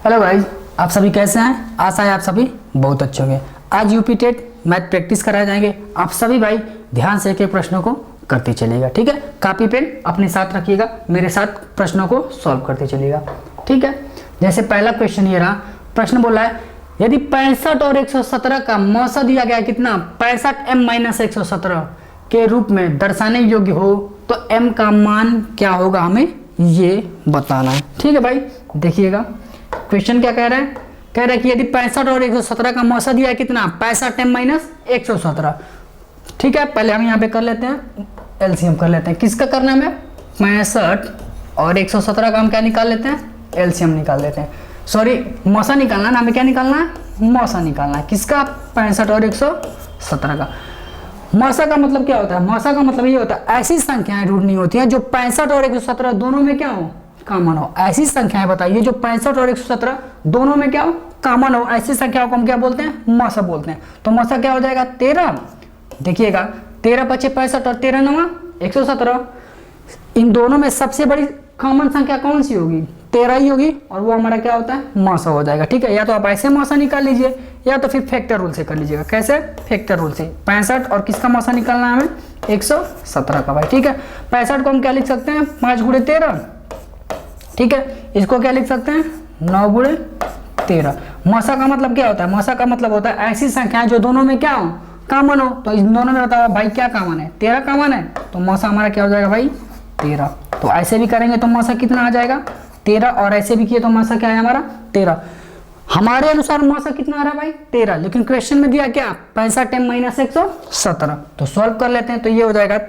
Hello guys, आप सभी कैसे हैं? आशा है आप सभी बहुत अच्छे होंगे। आज यूपी टेट मैथ प्रैक्टिस कराए जाएंगे। आप सभी भाई ध्यान से एक एक प्रश्नों को करते चलिएगा, ठीक है। कॉपी पेन अपने साथ रखिएगा, मेरे साथ प्रश्नों को सॉल्व करते चलिएगा, ठीक है। जैसे पहला क्वेश्चन ये रहा। प्रश्न बोला है यदि 65 और 117 का मौसा दिया गया कितना 65 m माइनस 117 के रूप में दर्शाने योग्य हो तो m का मान क्या होगा, हमें ये बताना है, ठीक है भाई। देखिएगा क्वेश्चन क्या कह रहा है। कह रहा है कि यदि 65 और 117 का मौसा दिया है कितना 65 m माइनस 117, ठीक है। पहले हम यहाँ पे कर लेते हैं एलसीएम कर लेते हैं। किसका करना है? 65 और 117 का हम क्या निकाल लेते हैं? एलसीएम निकाल लेते हैं। सॉरी, मौसा निकालना है ना, हमें क्या निकालना है? मौसा निकालना है। किसका? 65 और 117 का। मौसा का मतलब क्या होता है? मौसा का मतलब ये होता है ऐसी संख्याएं रूट नहीं होती हैं जो 65 और 117 दोनों में क्या हो, कॉमन हो। ऐसी संख्याएं बताइए जो 65 और 117 दोनों में क्या हो, कॉमन हो। ऐसी संख्याओं को हम क्या बोलते हैं? मौसा बोलते हैं। तो मौसा क्या हो जाएगा? 13। देखिएगा 13 × 5 = 65 और 13 × 9 = 117। इन दोनों में सबसे बड़ी कॉमन संख्या कौन सी होगी? 13 ही होगी, और वो हमारा क्या होता है? मौसा हो जाएगा, ठीक है। या तो आप ऐसे मौसा निकाल लीजिए या तो फिर फैक्टर रूल से कर लीजिएगा। कैसे? फैक्टर रूल से। 65 और किसका मौसा निकालना है हमें? 117 का भाई, ठीक है। 65 को हम क्या लिख सकते हैं? 5 × 13, ठीक है। इसको क्या लिख सकते हैं? 9 × 13। मौसा का मतलब क्या होता है? मौसा का मतलब होता है ऐसी संख्याएं जो दोनों में क्या हो, कॉमन हो। तो इन दोनों में बताओ भाई क्या कॉमन है? 13 कॉमन है, तो मौसा हमारा क्या हो जाएगा भाई? 13। तो ऐसे भी करेंगे तो मौसा कितना आ जाएगा? 13, और ऐसे भी किए तो मौसा क्या है हमारा? 13। हमारे अनुसार मौसा कितना आ रहा है भाई? 13, लेकिन क्वेश्चन में दिया क्या? 65 m माइनस 117। तो सॉल्व कर लेते हैं। तो ये हो जाएगा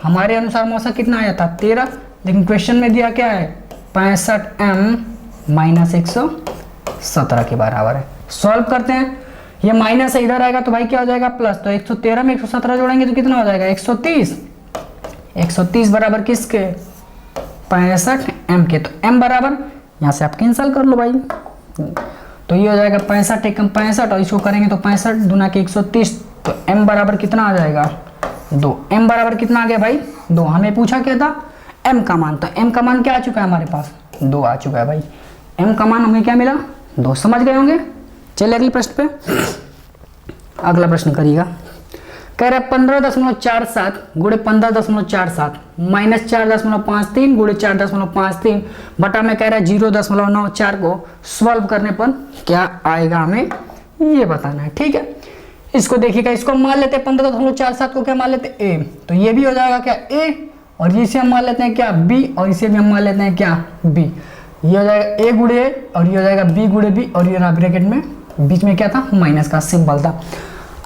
हमारे अनुसार मौसा कितना आया था? 13, लेकिन क्वेश्चन में दिया क्या है? 65 m माइनस 117 के बराबर है। सॉल्व करते हैं। ये माइनस इधर आएगा तो भाई क्या हो जाएगा? प्लस। तो 113 में 117 जोड़ेंगे तो कितना हो जाएगा? 130। 130 बराबर किसके? 65 m के। तो m बराबर यहाँ से आप कैंसिल कर लो भाई। तो ये हो जाएगा 65 एकम 65, और इसको करेंगे तो 65 दूना के 130। तो m बराबर कितना आ जाएगा? 2। m बराबर कितना आ गया भाई? 2। हमें पूछा क्या था? m का मान। तो m का मान क्या आ चुका है हमारे पास? 2 आ चुका है भाई। m का मान हमें क्या मिला? 2। समझ गए होंगे। चलिए अगले प्रश्न पे। अगला प्रश्न करिएगा। कह रहा है 15.47 गुणे 15.47 माइनस 4.53 गुणे 4.53 बटा में कह रहा है 0.94 को सॉल्व करने पर क्या आएगा, हमें ये बताना है, ठीक है। इसको देखिएगा, इसको मान लेते हैं 15.47 को क्या मान लेते हैं? ए। तो ये भी हो जाएगा क्या? ए, और इसे हम मान लेते हैं क्या? बी, और इसे भी हम मान लेते हैं क्या? बी। ये हो जाएगा ए गुणे ए, और ये हो जाएगा बी गुणे बी, और ये ना ब्रैकेट में बीच में क्या था? माइनस का सिंबल था।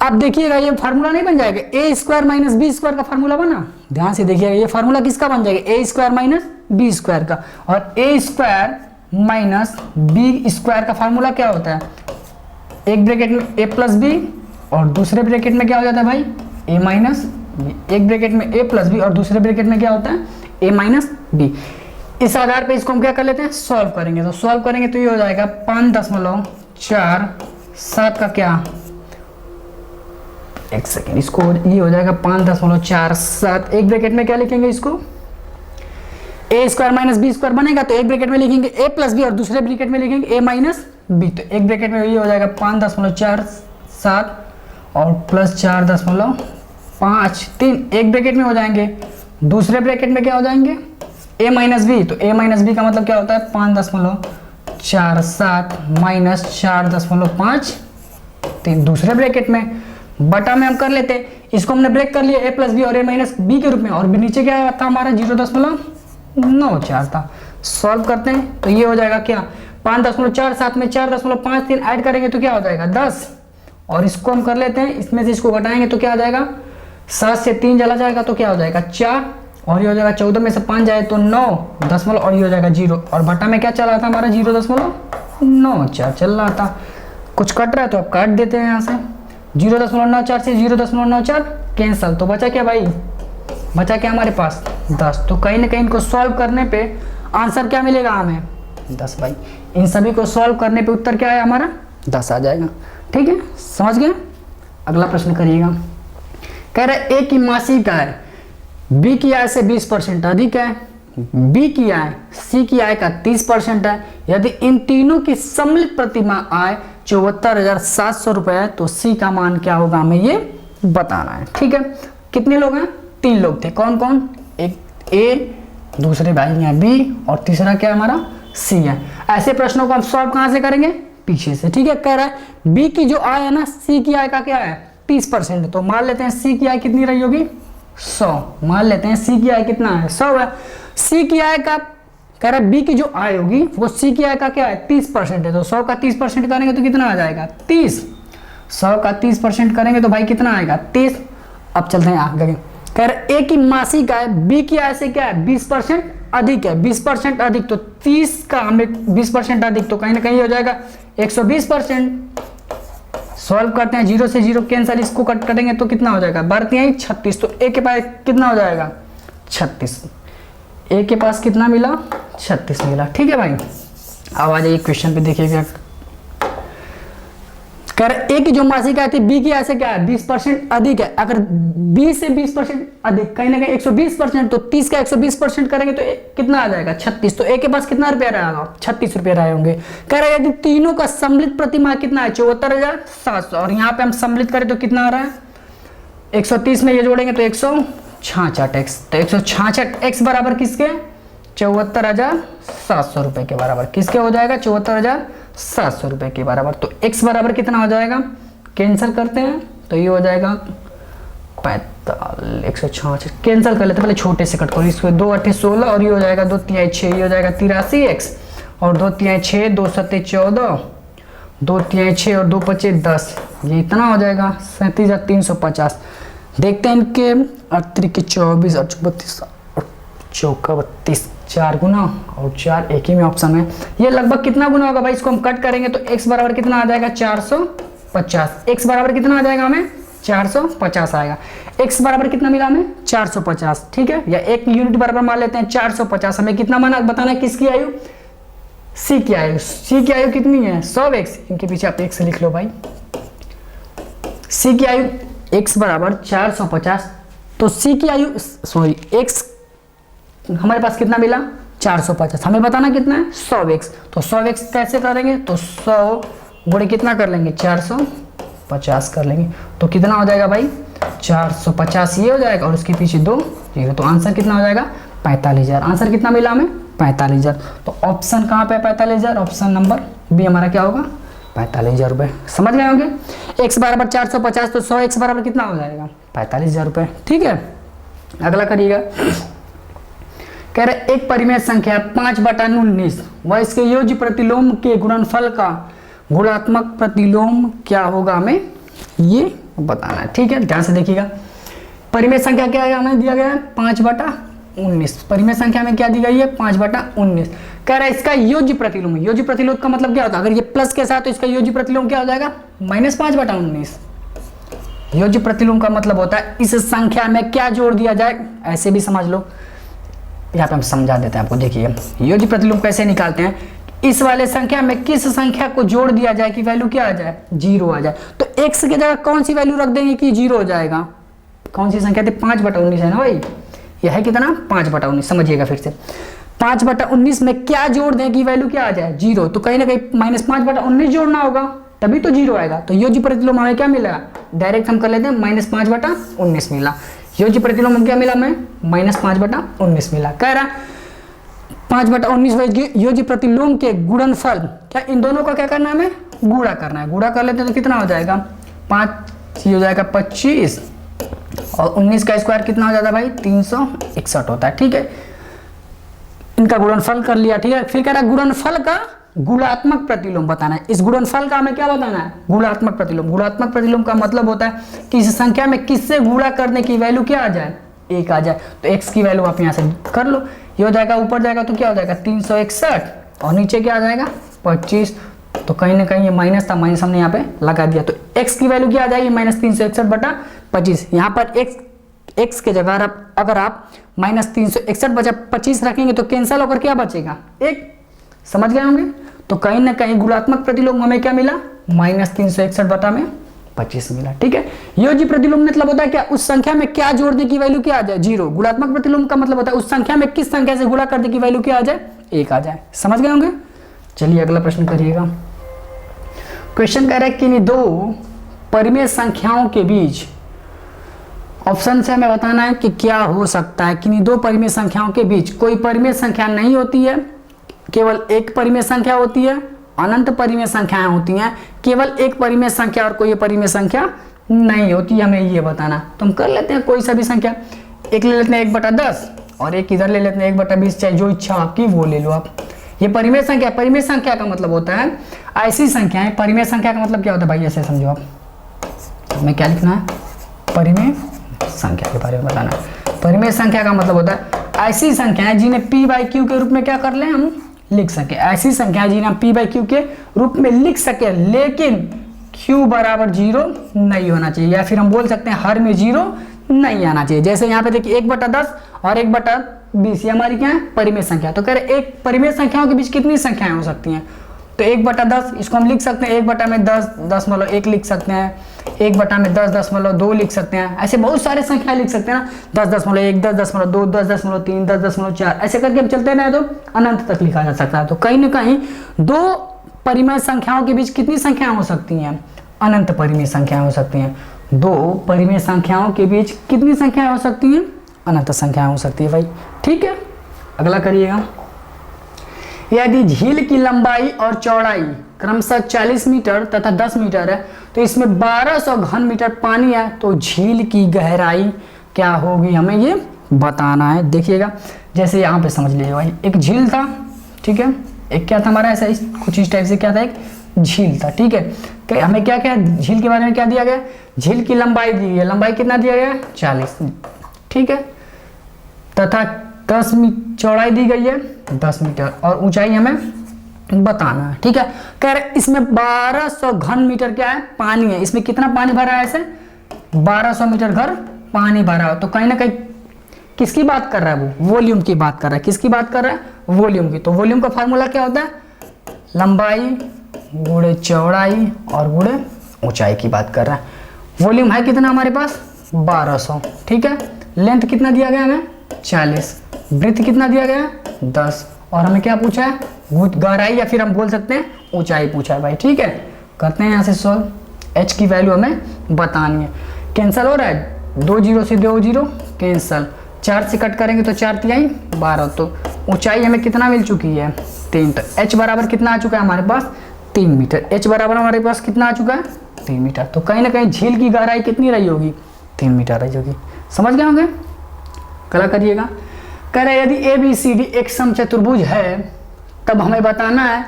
अब देखिएगा ये फार्मूला नहीं बन जाएगा? ए स्क्वायर माइनस बी स्क्वायर का फार्मूला बना। ध्यान से देखिएगा, ये फार्मूला किसका बन जाएगा? ए स्क्वायर माइनस बी स्क्वायर का। और ए स्क्वायर माइनस बी स्क्वायर का फार्मूला क्या होता है? एक ब्रैकेट में ए प्लस बी, और दूसरे ब्रैकेट में क्या हो जाता है भाई? ए माइनस बी। एक ब्रैकेट में ए प्लस बी, और दूसरे ब्रैकेट में क्या होता है? ए माइनस बी। इस आधार पे इसको हम क्या कर लेते हैं? सॉल्व करेंगे। तो सॉल्व करेंगे तो ये हो जाएगा 5.47 का क्या? एक सेकेंड, इसको ये हो जाएगा 5.47। एक ब्रैकेट में क्या लिखेंगे इसको? ए स्क्वायर माइनस बी स्क्वायर बनेगा, तो एक ब्रैकेट में लिखेंगे ए प्लस बी, और दूसरे ब्रैकेट में लिखेंगे ए माइनस बी। तो एक ब्रैकेट में ये हो जाएगा 5.47 और प्लस 4.53 एक ब्रैकेट में हो जाएंगे। दूसरे ब्रैकेट में क्या हो जाएंगे? ए माइनस बी। तो ए माइनस बी का मतलब क्या होता है? 5.47 माइनस 4.53 दूसरे ब्रैकेट में, बटा में हम कर लेते हैं। इसको हमने ब्रेक कर लिया ए प्लस बी और ए माइनस बी के रूप में, और नीचे क्या था हमारा? 0.94 था। सॉल्व करते हैं तो ये हो जाएगा क्या? 5.47 में 4.53 ऐड करेंगे तो क्या हो जाएगा? 10। और इसको हम कर लेते हैं, इसमें से इसको घटाएंगे तो क्या आ जाएगा? 7 से 3 चला जाएगा तो क्या हो जाएगा? 4, और ये हो जाएगा 14 में से 5 जाए तो 9 दशमलव, और ये हो जाएगा 0, और बटा में क्या चल रहा था हमारा? 0.94 चल रहा था। कुछ कट रहा है तो आप काट देते हैं यहाँ से। 0.94 से 0.94 कैंसल, तो बचा क्या भाई? बचा क्या हमारे पास? 10। तो कहीं ना कहीं इनको सॉल्व करने पे आंसर क्या मिलेगा हमें? 10 भाई। इन सभी को सॉल्व करने पे उत्तर क्या है हमारा? 10 आ जाएगा, ठीक है। समझ गए। अगला प्रश्न करिएगा। कह रहे ए की मासिक आय बी की आय से 20% अधिक है, बी की आय, सी की आय का 30% है। यदि इन तीनों की सम्मिलित प्रतिमाह आय 74,700 रुपए है तो सी का मान क्या होगा हमें ये बताना है। ठीक है, कितने लोग हैं? 3 लोग थे। कौन कौन? एक ए, दूसरे भाई हैं बी, और तीसरा क्या हमारा सी है। ऐसे प्रश्नों को हम सॉल्व कहां से करेंगे? पीछे से। ठीक है, कह रहा है बी की जो आय है ना, सी की आय का क्या है? 30%। तो मान लेते हैं सी की आय कितनी रही होगी? 100। मान लेते हैं सी की आय कितना है? 100 है। सी की आय का कह रहा है बी की जो आय होगी वो सी की आय का क्या है? 30% है। तो 100 का 30% करेंगे तो कितना आ जाएगा? 30। 100 का 30% करेंगे तो भाई कितना आएगा? 30। अब चलते हैं आगे। कह रहे ए की मासिक आय बी की आय से क्या है? 20% अधिक है। 20% अधिक तो 30 का हमें 20% अधिक तो कहीं ना कहीं हो जाएगा 120%। सॉल्व करते हैं, 0 से 0 कैंसिल, इसको कट करेंगे तो कितना हो जाएगा? 12×3 = 36। तो ए के पास कितना हो जाएगा? 36। ए के पास कितना मिला? 36 मिला। ठीक है भाई, अब आ जाइए क्वेश्चन पे देखिएगा। कह रहे ए की जो मासिक आय थी बी की आय से क्या है? 20% अधिक है। अगर बी से 20% अधिक कहीं ना कहीं 120%, तो 30 का 120% करेंगे तो कितना आ जाएगा? 36। तो ए के पास कितना रुपया रहेगा? 36 रुपये रहे होंगे। कह रहे यदि तीनों का सम्मिलित प्रतिमाह कितना है? 74,700। और यहाँ पे हम सम्मिलित करें तो कितना आ रहा है? 130 में ये जोड़ेंगे तो 166x। तो 166x बराबर किसके? 74,700 रुपए के बराबर। किसके हो जाएगा? 74,700 रुपए के बराबर। तो x बराबर कितना हो जाएगा? कैंसिल करते हैं तो ये हो जाएगा 166। कैंसिल कर लेते हैं, पहले छोटे से कट करो। इसको 2 8 16 और ये हो जाएगा 2 3 6, ये हो जाएगा 83x। और 2 3 6, 2 7 14, 2 3 6 और 2 5 10, ये इतना हो जाएगा 37,350। देखते हैं इनके 38 के 24 और 32 और 32, 4 गुना और 4 एक ही में ऑप्शन है। ये लगभग कितना गुना होगा भाई? इसको हम कट करेंगे तो x बराबर कितना आ जाएगा? 450। x बराबर कितना आ जाएगा हमें? 450 आएगा। x बराबर कितना मिला हमें? 450। ठीक है, या एक यूनिट बराबर मान लेते हैं 450। हमें कितना माना बताना है? किसकी आयु? सी की आयु। सी की आयु कितनी है? 100x। इनके पीछे आप x लिख लो भाई। सी की आयु x बराबर 450। तो सी की आयु x हमारे पास कितना मिला? 450। हमें बताना कितना है? 100x। तो 100x कैसे करेंगे? तो 100 गुणे कितना कर लेंगे? 450 कर लेंगे। तो कितना हो जाएगा भाई? 450 ये हो जाएगा और उसके पीछे 2 0। तो आंसर कितना हो जाएगा? 45,000। आंसर कितना मिला हमें? 45,000। तो ऑप्शन कहाँ पे? 45,000। ऑप्शन नंबर बी हमारा क्या होगा? 45,000 रुपये। समझ गए होंगे? x बराबर 450 तो 100x बराबर कितना हो जाएगा? 45,000 रुपये। ठीक है, अगला करिएगा। कह रहे एक परिमेय संख्या 5/19 व इसके योज्य प्रतिलोम के गुणनफल का गुणात्मक प्रतिलोम क्या होगा हमें ये बताना है। ठीक है, ध्यान से देखिएगा। परिमेय संख्या क्या है? हमें दिया गया है 5/19। परिमेय संख्या में क्या दी गई है? 5/19। कह रहा है इसका योज्य प्रतिलोम। योज्य प्रतिलोम का मतलब क्या होता है? अगर ये प्लस के साथ तो इसका योज्य प्रतिलोम क्या हो जाएगा? -5/19। योज्य प्रतिलोम का मतलब होता है इस संख्या में क्या जोड़ दिया जाए। ऐसे भी समझ लो, यहाँ पे हम समझा देते हैं आपको। देखिए योज्य प्रतिलोम कैसे निकालते हैं? इस वाले संख्या में किस संख्या को जोड़ दिया जाए कि वैल्यू क्या आ जाए? 0 आ जाए। तो x की जगह कौन सी वैल्यू रख देंगे कि 0 हो जाएगा? कौन सी संख्या थी? 5/19 है ना भाई। यह है कितना? 5/19। समझिएगा फिर से, 5/19 में क्या जोड़ दें कि वैल्यू क्या आ जाए? 0। तो कहीं ना कहीं -5/19 जोड़ना होगा तभी तो 0 आएगा। तो योज्य प्रतिलोम हमें क्या मिला? डायरेक्ट हम कर लेते हैं -5/19 मिला। योज्य प्रतिलोम क्या मिला हमें? -5/19 मिला। कह रहा 5/19 योज्य प्रतिलोम के गुणनफल, क्या इन दोनों का क्या करना है? हमें गुणा करना है। गुणा कर लेते हैं तो कितना हो जाएगा? 5 हो जाएगा 25 और 19 का स्क्वायर कितना हो जाता है भाई? 361 होता है। ठीक है, इनका गुणनफल कर लिया। ठीक है, फिर कह रहा गुणनफल का गुणात्मक प्रतिलोम बताना है। इस गुणनफल का हमें क्या बताना है? गुणात्मक प्रतिलोम। गुणात्मक प्रतिलोम का मतलब होता है कि इस संख्या में किससे गुणा करने की वैल्यू क्या आ जाए? 1 आ जाए। तो x की वैल्यू आप यहाँ से कर लो। ये हो जाएगा, ऊपर जाएगा तो क्या हो जाएगा? 361 और नीचे क्या आ जाएगा? 25। तो कहीं ना कहीं ये माइनस था, माइनस हमने यहाँ पे लगा दिया। तो x की वैल्यू क्या आ जाएगी? -361/25। यहाँ पर x के जगह अगर आप -361/25 रखेंगे तो कैंसिल होकर क्या बचेगा? 1। समझ गए होंगे? तो कहीं ना कहीं गुणात्मक प्रतिलोम हमें क्या मिला? -361/25 25 मिला। ठीक है, योजी प्रतिलोम मतलब होता है क्या, उस संख्या में क्या जोड़ने की वैल्यू क्या आ जाए, 0। गुणात्मक प्रतिलोम का मतलब होता है उस संख्या में किस संख्या से गुणा करने की वैल्यू क्या आ जाए, 1 आ जाए। समझ गए होंगे। चलिए अगला प्रश्न करिएगा। क्वेश्चन कह रहा है कि दो परिमेय संख्याओं के बीच, ऑप्शन से हमें बताना है कि क्या हो सकता है। कि दो परिमेय संख्याओं के बीच कोई परिमेय संख्या नहीं होती है, केवल एक परिमेय संख्या होती है, अनंत परिमेय संख्याएं होती हैं, केवल एक परिमेय संख्या और कोई परिमेय संख्या नहीं होती, हमें ये बताना। तो हम कर लेते हैं कोई सा भी संख्या, एक ले लेते हैं 1/10 और एक इधर ले लेते हैं 1/20, चाहे जो इच्छा आपकी वो ले लो आप। ये परिमेय संख्या, परिमेय संख्या का मतलब होता है ऐसी संख्या है। परिमेय संख्या का मतलब क्या होता है भाई, ऐसे समझो आप, हमें क्या लिखना है, परिमेय संख्या के बारे में बताना है। परिमेय संख्या का मतलब होता है ऐसी संख्याएं जिन्हें p/q के रूप में क्या कर लें, हम लिख सके। ऐसी संख्या जिन्हें हम p/q के रूप में लिख सके, लेकिन q बराबर 0 नहीं होना चाहिए, या फिर हम बोल सकते हैं हर में 0 नहीं आना चाहिए। जैसे यहाँ पे देखिए 1/10 और 1/20 ये हमारी क्या है, परिमेय संख्या। तो कह रहे एक परिमेय संख्याओं के बीच कितनी संख्याएं हो सकती हैं, तो 1/10 इसको हम लिख सकते हैं 1/10.1 लिख सकते हैं, 1/10.2 लिख सकते हैं। ऐसे बहुत सारे संख्या लिख सकते हैं ना, 10.1, 10.2, 10.3, 10.4 ऐसे करके हम चलते रहे तो अनंत तक लिखा जा सकता है। तो कहीं ना कहीं दो परिमेय संख्याओं के बीच कितनी संख्याएं हो सकती हैं, अनंत परिमेय संख्याएं हो सकती हैं। दो परिमेय संख्याओं के बीच कितनी संख्याएं हो सकती हैं, अनंत संख्याएं हो सकती है भाई। ठीक है, अगला करिएगा। यदि झील की लंबाई और चौड़ाई क्रमशः 40 मीटर तथा 10 मीटर है, तो इसमें 1200 घन मीटर पानी है, तो झील की गहराई क्या होगी, हमें ये बताना है। देखिएगा, जैसे यहाँ पे समझ लीजिए भाई, एक झील था, ठीक है, एक क्या था हमारा ऐसा कुछ इस टाइप से क्या था, एक झील था। ठीक है, तो हमें क्या क्या झील के बारे में क्या दिया गया, झील की लंबाई दी गई, लंबाई कितना दिया गया, 40, ठीक है, तथा 10 मीटर चौड़ाई दी गई है 10 मीटर और ऊंचाई हमें बताना है। ठीक है, कह रहे इसमें 1200 घन मीटर क्या है, पानी है। इसमें कितना पानी भरा है, ऐसे 1200 मीटर घर पानी भरा है। तो कहीं ना कहीं किसकी बात कर रहा है, वो वॉल्यूम की बात कर रहा है। किसकी बात कर रहा है, वॉल्यूम की। तो वॉल्यूम का फार्मूला क्या होता है, लंबाई गुणे चौड़ाई और गुणे ऊंचाई की बात कर रहा है। वॉल्यूम है कितना हमारे पास, 1200। ठीक है, लेंथ कितना दिया गया हमें, 40, ब्रेथ कितना दिया गया, 10, और हमें क्या पूछा है, गहराई या फिर हम बोल सकते हैं ऊंचाई पूछा है भाई। ठीक है, करते हैं यहाँ से सॉल्व। h की वैल्यू हमें बतानी है। कैंसिल हो रहा है, 2 0 से 2 0 कैंसिल, 4 से कट करेंगे तो 4 तिहाई 12, तो ऊंचाई हमें कितना मिल चुकी है, 3। तो h बराबर कितना आ चुका है हमारे पास, 3 मीटर। h बराबर हमारे पास कितना आ चुका है, 3 मीटर। तो कहीं ना कहीं झील की गहराई कितनी रही होगी, 3 मीटर रही होगी। समझ गए होंगे। कला करिएगा। कह रहे यदि ABCD एक समचतुर्भुज है, तब हमें बताना है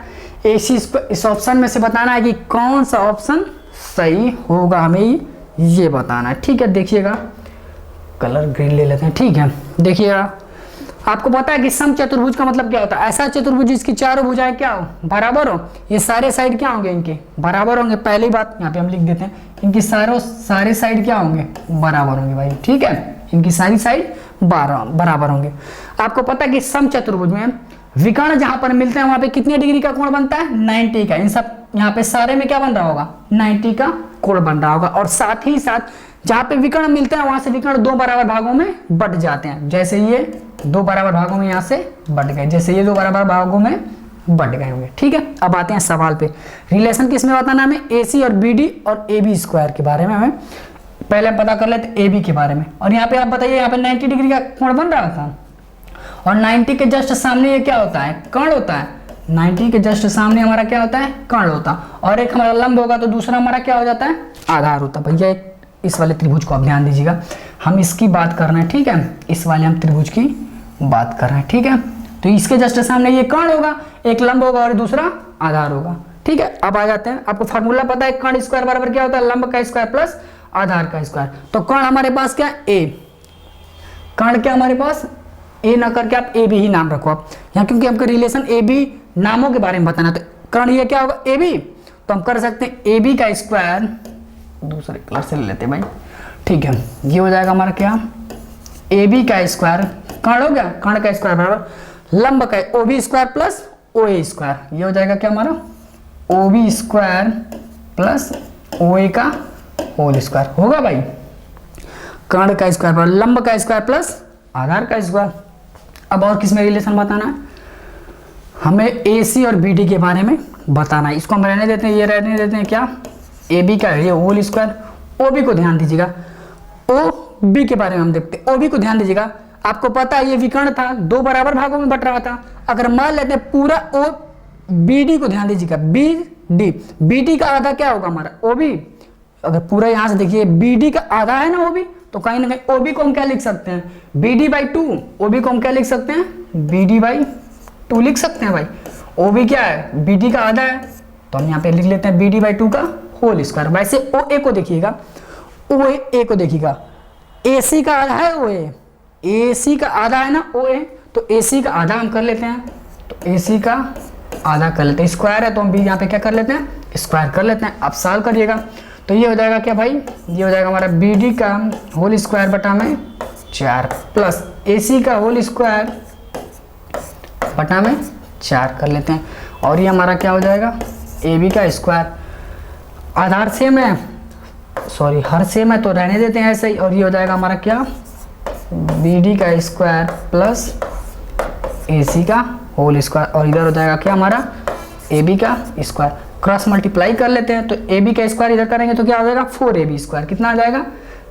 इस ऑप्शन में से बताना है कि कौन सा ऑप्शन सही होगा, हमें ये बताना है। ठीक है, देखिएगा, कलर ग्रीन ले लेते हैं। ठीक है, देखिएगा, आपको पता है कि समचतुर्भुज का मतलब क्या होता है, ऐसा चतुर्भुज जिसकी चारों भुजाएं क्या हो, बराबर हो। ये सारे साइड क्या होंगे, इनके बराबर होंगे। पहली बात यहाँ पे हम लिख देते हैं, इनकी सारे साइड क्या होंगे, बराबर होंगे भाई। ठीक है, इनकी सारी साइड बराबर होंगे। आपको पता है कि समचतुर्भुज में विकर्ण जहां पर मिलते हैं वहां पे कितने डिग्री का कोण बनता है, 90 का। इन सब यहाँ पे सारे में क्या बन रहा होगा, 90 का कोण बन रहा होगा। और साथ ही साथ जहां पे विकर्ण मिलते हैं वहां से विकर्ण 2 बराबर भागों में बट जाते हैं। जैसे ये 2 बराबर भागों में यहाँ से बट गए, जैसे ये 2 बराबर भागों में बट गए होंगे। ठीक है, अब आते हैं सवाल पे। रिलेशन किसमें बताना हमें, AC और BD और AB स्क्वायर के बारे में हमें पहले पता कर लेते AB के बारे में। और यहाँ पे आप बताइए, यहाँ पे 90 डिग्री का कोण बन रहा था, और 90 के जस्ट सामने ये क्या होता है, कर्ण होता है। 90 के जस्ट सामने हमारा क्या होता है, कर्ण होता, और एक हमारा लंब होगा तो दूसरा हमारा क्या हो जाता है, आधार होता। भैया इस वाले त्रिभुज को आप ध्यान दीजिएगा, हम इसकी बात कर रहे हैं। ठीक है, इस वाले हम त्रिभुज की बात कर रहे हैं। ठीक है, तो इसके जस्ट सामने ये कर्ण होगा, एक लंब होगा और दूसरा आधार होगा। ठीक है, अब आ जाते हैं, आपको फार्मूला पता है, कर्ण स्क्वायर बराबर क्या होता है, लंब का स्क्वायर प्लस आधार का स्क्वायर। तो कर्ण हमारे पास क्या, A। कर्ण क्या हमारे पास, A ना करके आप AB ही नाम रखो आप यहाँ, क्योंकि हमको रिलेशन AB नामों के बारे में बताना। तो कर्ण ये क्या होगा, AB। तो हम कर सकते हैं AB का स्क्वायर, दूसरे कलर से ले लेते हैं भाई। ठीक है, ये हो जाएगा हमारा क्या, AB का स्क्वायर, कर्ण हो गया, कर्ण का स्क्वायर बराबर लंब का OB square plus OA square. ये हो जाएगा क्या हमारा, OB स्क्वायर प्लस OA का होल स्क्वायर होगा भाई। कर्ण का स्क्वायर पर लंब का स्क्वायर प्लस आधार का स्क्वायर। अब और किस में रिलेशन बताना है, हमें AC और BD के बारे में बताना है। इसको हम रहने देते हैं, ये रहने देते हैं क्या, AB का ये होल स्क्वायर। OB को ध्यान दीजिएगा, OB के बारे में हम देखते हैं। OB को ध्यान दीजिएगा, आपको पता है ये विकर्ण था, दो बराबर भागों में बट रहा था। अगर मान लेते हैं पूरा BD को ध्यान दीजिएगा, BD का आधा क्या होगा हमारा OB। अगर पूरा यहां से देखिए BD का आधा है ना OB, तो कहीं ना कहीं OB को हम क्या लिख सकते हैं, BD/2। OB को हम क्या लिख सकते हैं, BD/2 लिख सकते हैं भाई। OB क्या है, BD का आधा है, तो हम यहाँ पे लिख लेते हैं BD/2 का होल स्क्वायर। वैसे OA को देखिएगा, OA को देखिएगा, AC का आधा है OA, AC का आधा है ना OA, तो AC का आधा हम कर लेते हैं, तो AC का आधा कर लेते हैं। स्क्वायर है तो हम भी यहाँ पे क्या कर लेते हैं, स्क्वायर कर लेते हैं। आप सॉल्व करिएगा तो ये हो जाएगा क्या भाई, ये हो जाएगा हमारा BD का होल स्क्वायर बटा में 4 प्लस AC का होल स्क्वायर बटा में 4 कर लेते हैं। और ये हमारा क्या हो जाएगा, AB का स्क्वायर। आधार सेम है, सॉरी हर सेम है तो रहने देते हैं ऐसे ही। और ये हो जाएगा हमारा क्या, BD का स्क्वायर प्लस AC का होल स्क्वायर। और इधर हो जाएगा क्या हमारा, AB का स्क्वायर। क्रॉस मल्टीप्लाई कर लेते हैं तो AB का स्क्वायर इधर करेंगे तो क्या हो जाएगा, 4AB स्क्वायर। कितना आ जाएगा,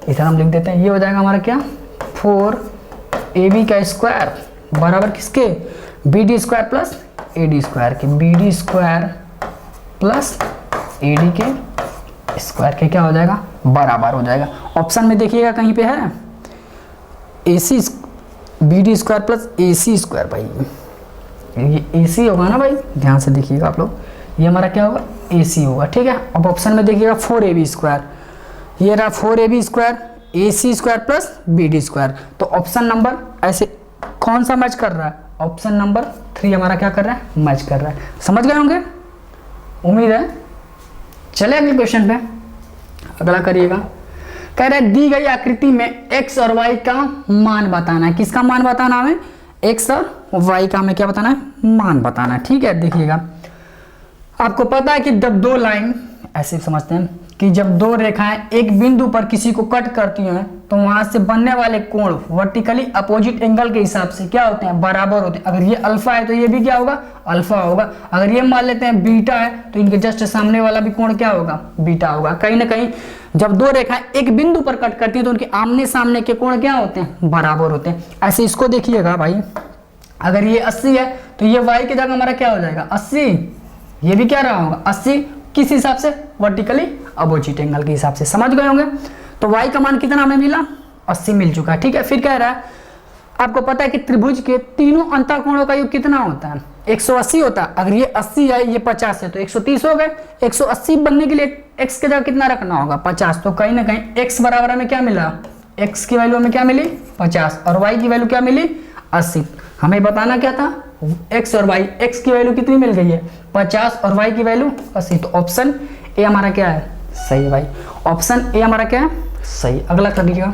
इधर हम लिख देते हैं, ये हो जाएगा हमारा क्या, 4AB का स्क्वायर बराबर किसके, BD square plus AD square के। BD स्क्वायर प्लस AD के स्क्वायर के क्या हो जाएगा, बराबर हो जाएगा। ऑप्शन में देखिएगा कहीं पे है AC BD square plus AC square. भाई ये AC होगा ना भाई, ध्यान से देखिएगा आप लोग, ये हमारा क्या होगा, AC होगा। ठीक है, अब ऑप्शन में देखिएगा 4AB स्क्वायर, ये रहा 4AB square, AC square plus BD square. तो ऑप्शन नंबर ऐसे कौन सा मैच कर रहा है, ऑप्शन नंबर 3 हमारा क्या कर रहा है, मैच कर रहा है। समझ गए होंगे, उम्मीद है। चले अगले क्वेश्चन पे, अगला करिएगा। कह रहा है दी गई आकृति में x और y का मान बताना है। किसका मान बताना है हमें, x और y का हमें क्या बताना है, मान बताना है। ठीक है, देखिएगा आपको पता है कि जब दो लाइन, ऐसे समझते हैं कि जब दो रेखाएं एक बिंदु पर किसी को कट करती हैं तो वहां से बनने वाले कोण वर्टिकली अपोजिट एंगल के हिसाब से क्या होते हैं, बराबर होते हैं। अगर ये अल्फा है तो ये भी क्या होगा, अल्फा होगा। अगर ये मान लेते हैं बीटा है तो इनके जस्ट सामने वाला भी कोण क्या होगा, बीटा होगा। कहीं ना कहीं जब दो रेखाएं एक बिंदु पर कट करती हैं तो उनके आमने सामने के कोण क्या होते हैं, बराबर होते हैं। ऐसे इसको देखिएगा भाई, अगर ये 80 है तो ये y की जगह हमारा क्या हो जाएगा, 80। ये भी क्या रहा होगा, 80। किस हिसाब से, वर्टिकली अपोजिट एंगल के हिसाब से। समझ गए होंगे। तो y का मान कितना हमें मिला, 80 मिल चुका है। ठीक है, फिर कह रहा है आपको पता है कि त्रिभुज के तीनों अंतःकोणों का योग कितना होता है, 180 होता है। अगर ये 80 है, ये 50 है तो 130 हो गए। 180 बनने के लिए x के जगह कितना रखना होगा, 50। तो कहीं ना कहीं x बराबर हमें क्या मिला, x की वैल्यू हमें क्या मिली, 50, और y की वैल्यू क्या मिली, 80। हमें बताना क्या था, x और y, x की वैल्यू कितनी मिल गई है, 50, और y की वैल्यू 80। तो ऑप्शन ए हमारा क्या है, सही है भाई। ऑप्शन ए हमारा क्या है, सही। अगला कर लीजिएगा।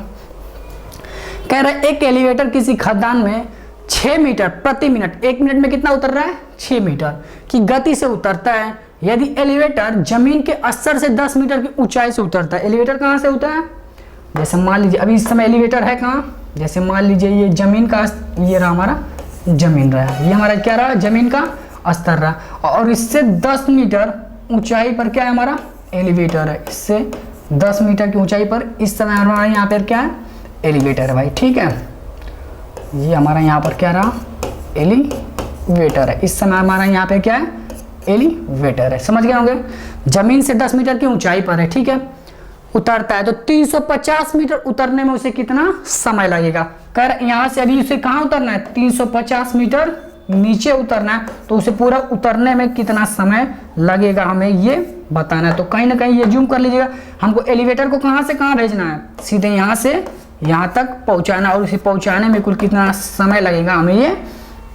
कह रहा है एक एलिवेटर किसी खदान में 6 मीटर प्रति मिनट, 1 मिनट में कितना उतर रहा है, 6 मीटर की गति से उतरता है। यदि एलिवेटर जमीन के स्तर से 10 मीटर की ऊंचाई से उतरता है। एलिवेटर कहाँ से होता है, जैसे मान लीजिए अभी इस समय एलिवेटर है कहाँ, जैसे मान लीजिए ये जमीन का, ये रहा हमारा जमीन रहा, ये हमारा क्या रहा, जमीन का स्तर रहा, और इससे 10 मीटर ऊंचाई पर क्या है हमारा, एलिवेटर है। इससे 10 मीटर की ऊंचाई पर इस समय हमारा यहाँ पर क्या है, एलिवेटर है भाई। ठीक है, ये हमारा यहाँ पर क्या रहा, एलिवेटर है। इस समय हमारा यहाँ पे क्या है, एलिवेटर है। समझ गए होंगे। जमीन से 10 मीटर की ऊंचाई पर है, ठीक है, उतरता है तो 350 मीटर उतरने में उसे कितना समय लगेगा। कर यहाँ से अभी उसे कहाँ उतरना है, 350 मीटर नीचे उतरना है, तो उसे पूरा उतरने में कितना समय लगेगा हमें ये बताना है। तो कहीं ना कहीं ये जूम कर लीजिएगा, हमको एलिवेटर को कहाँ से कहाँ भेजना है, सीधे यहाँ से यहाँ तक पहुँचाना, और उसे पहुँचाने में कुल कितना समय लगेगा हमें ये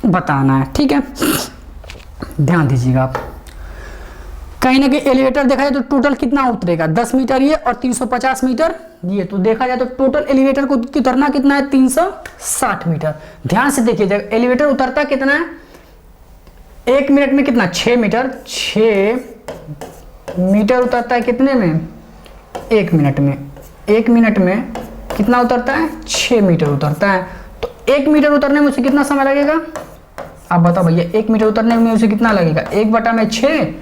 बताना है। ठीक है, ध्यान दीजिएगा आप। कहीं ना कहीं एलिवेटर देखा जाए तो टोटल कितना उतरेगा, 10 मीटर ये और 350 मीटर ये, तो देखा जाए तो टोटल एलिवेटर को उतरना कितना है, 360 मीटर। ध्यान से देखिए, एलिवेटर उतरता कितना है, 1 मिनट में कितना, 6 मीटर। 6 मीटर उतरता है कितने में, 1 मिनट में, 1 मिनट में कितना उतरता है? 6 मीटर उतरता है। तो 1 मीटर उतरने में उसे कितना समय लगेगा? आप बताओ भैया, 1 मीटर उतरने में उसे कितना लगेगा? 1/6,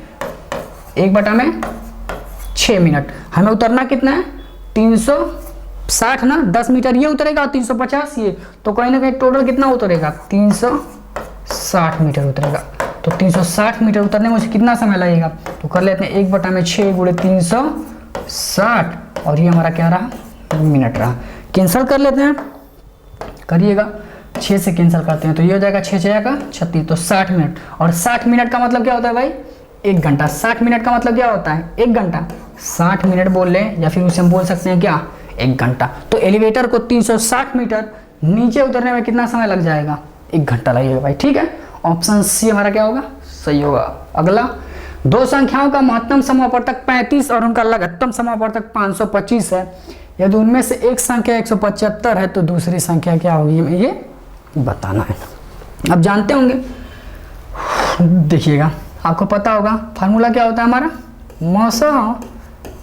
1/6 मिनट। हमें उतरना कितना है? 360 ना, 10 मीटर ये उतरेगा और 350 ये, तो कहीं ना कहीं टोटल कितना उतरेगा? 360 मीटर उतरेगा। तो 360 मीटर उतरने में उसे कितना समय लगेगा? तो कर लेते हैं 1/6 × 360 और ये हमारा क्या रहा? मिनट रहा। कैंसिल कर लेते हैं, करिएगा। 6 से कैंसिल करते हैं तो ये हो जाएगा 6 6 36, तो 60 मिनट। और 60 मिनट का मतलब क्या होता है भाई? 1 घंटा। 60 मिनट का मतलब क्या होता है? 1 घंटा। 60 मिनट बोल लें या फिर उसे हम बोल सकते हैं क्या? 1 घंटा। तो एलिवेटर को 360 मीटर नीचे उतरने में कितना समय लग जाएगा? 1 घंटा लगेगा भाई। ठीक है, ऑप्शन सी हमारा क्या होगा? सही होगा। अगला, दो संख्याओं का महत्तम समापवर्तक 35 और उनका लघुत्तम समापवर्तक 525 है। यदि उनमें से एक संख्या 175 है तो दूसरी संख्या क्या होगी? हमें ये बताना है। अब जानते होंगे, देखिएगा, आपको पता होगा फार्मूला क्या होता है हमारा? मस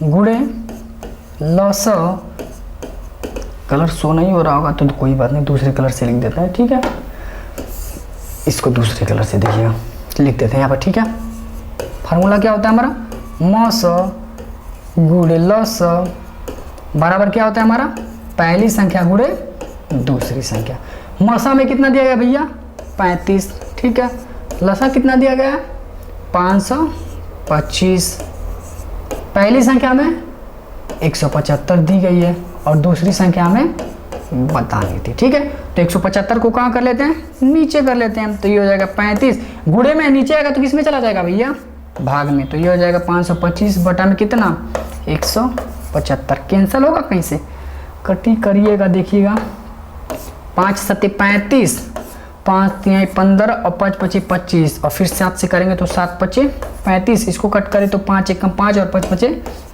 गुणे लस। कलर शो नहीं हो रहा होगा तो कोई बात नहीं, दूसरे कलर से लिख देते हैं। ठीक है, इसको दूसरे कलर से देखिएगा, लिख देते हैं यहाँ पर। ठीक है, फार्मूला क्या होता है हमारा? मस गुणे लस बराबर क्या होता है हमारा? पहली संख्या गुणे दूसरी संख्या। मसा में कितना दिया गया भैया? 35। ठीक है, लसा कितना दिया गया? 525। पहली संख्या में 175 दी गई है और दूसरी संख्या में बतानी थी। ठीक है, तो 175 को कहाँ कर लेते हैं? नीचे कर लेते हैं। तो ये हो जाएगा 35, गुणे में नीचे आएगा तो किस में चला जाएगा भैया? भाग में। तो ये हो जाएगा 525 बटा में कितना? 175। कैंसिल होगा कहीं से, कटी करिएगा, देखिएगा। 5 7 35, 5 3 15 और 5 5 25 और फिर 7 से करेंगे तो 7 5 35। इसको कट करें तो 5 1 5 और 5 5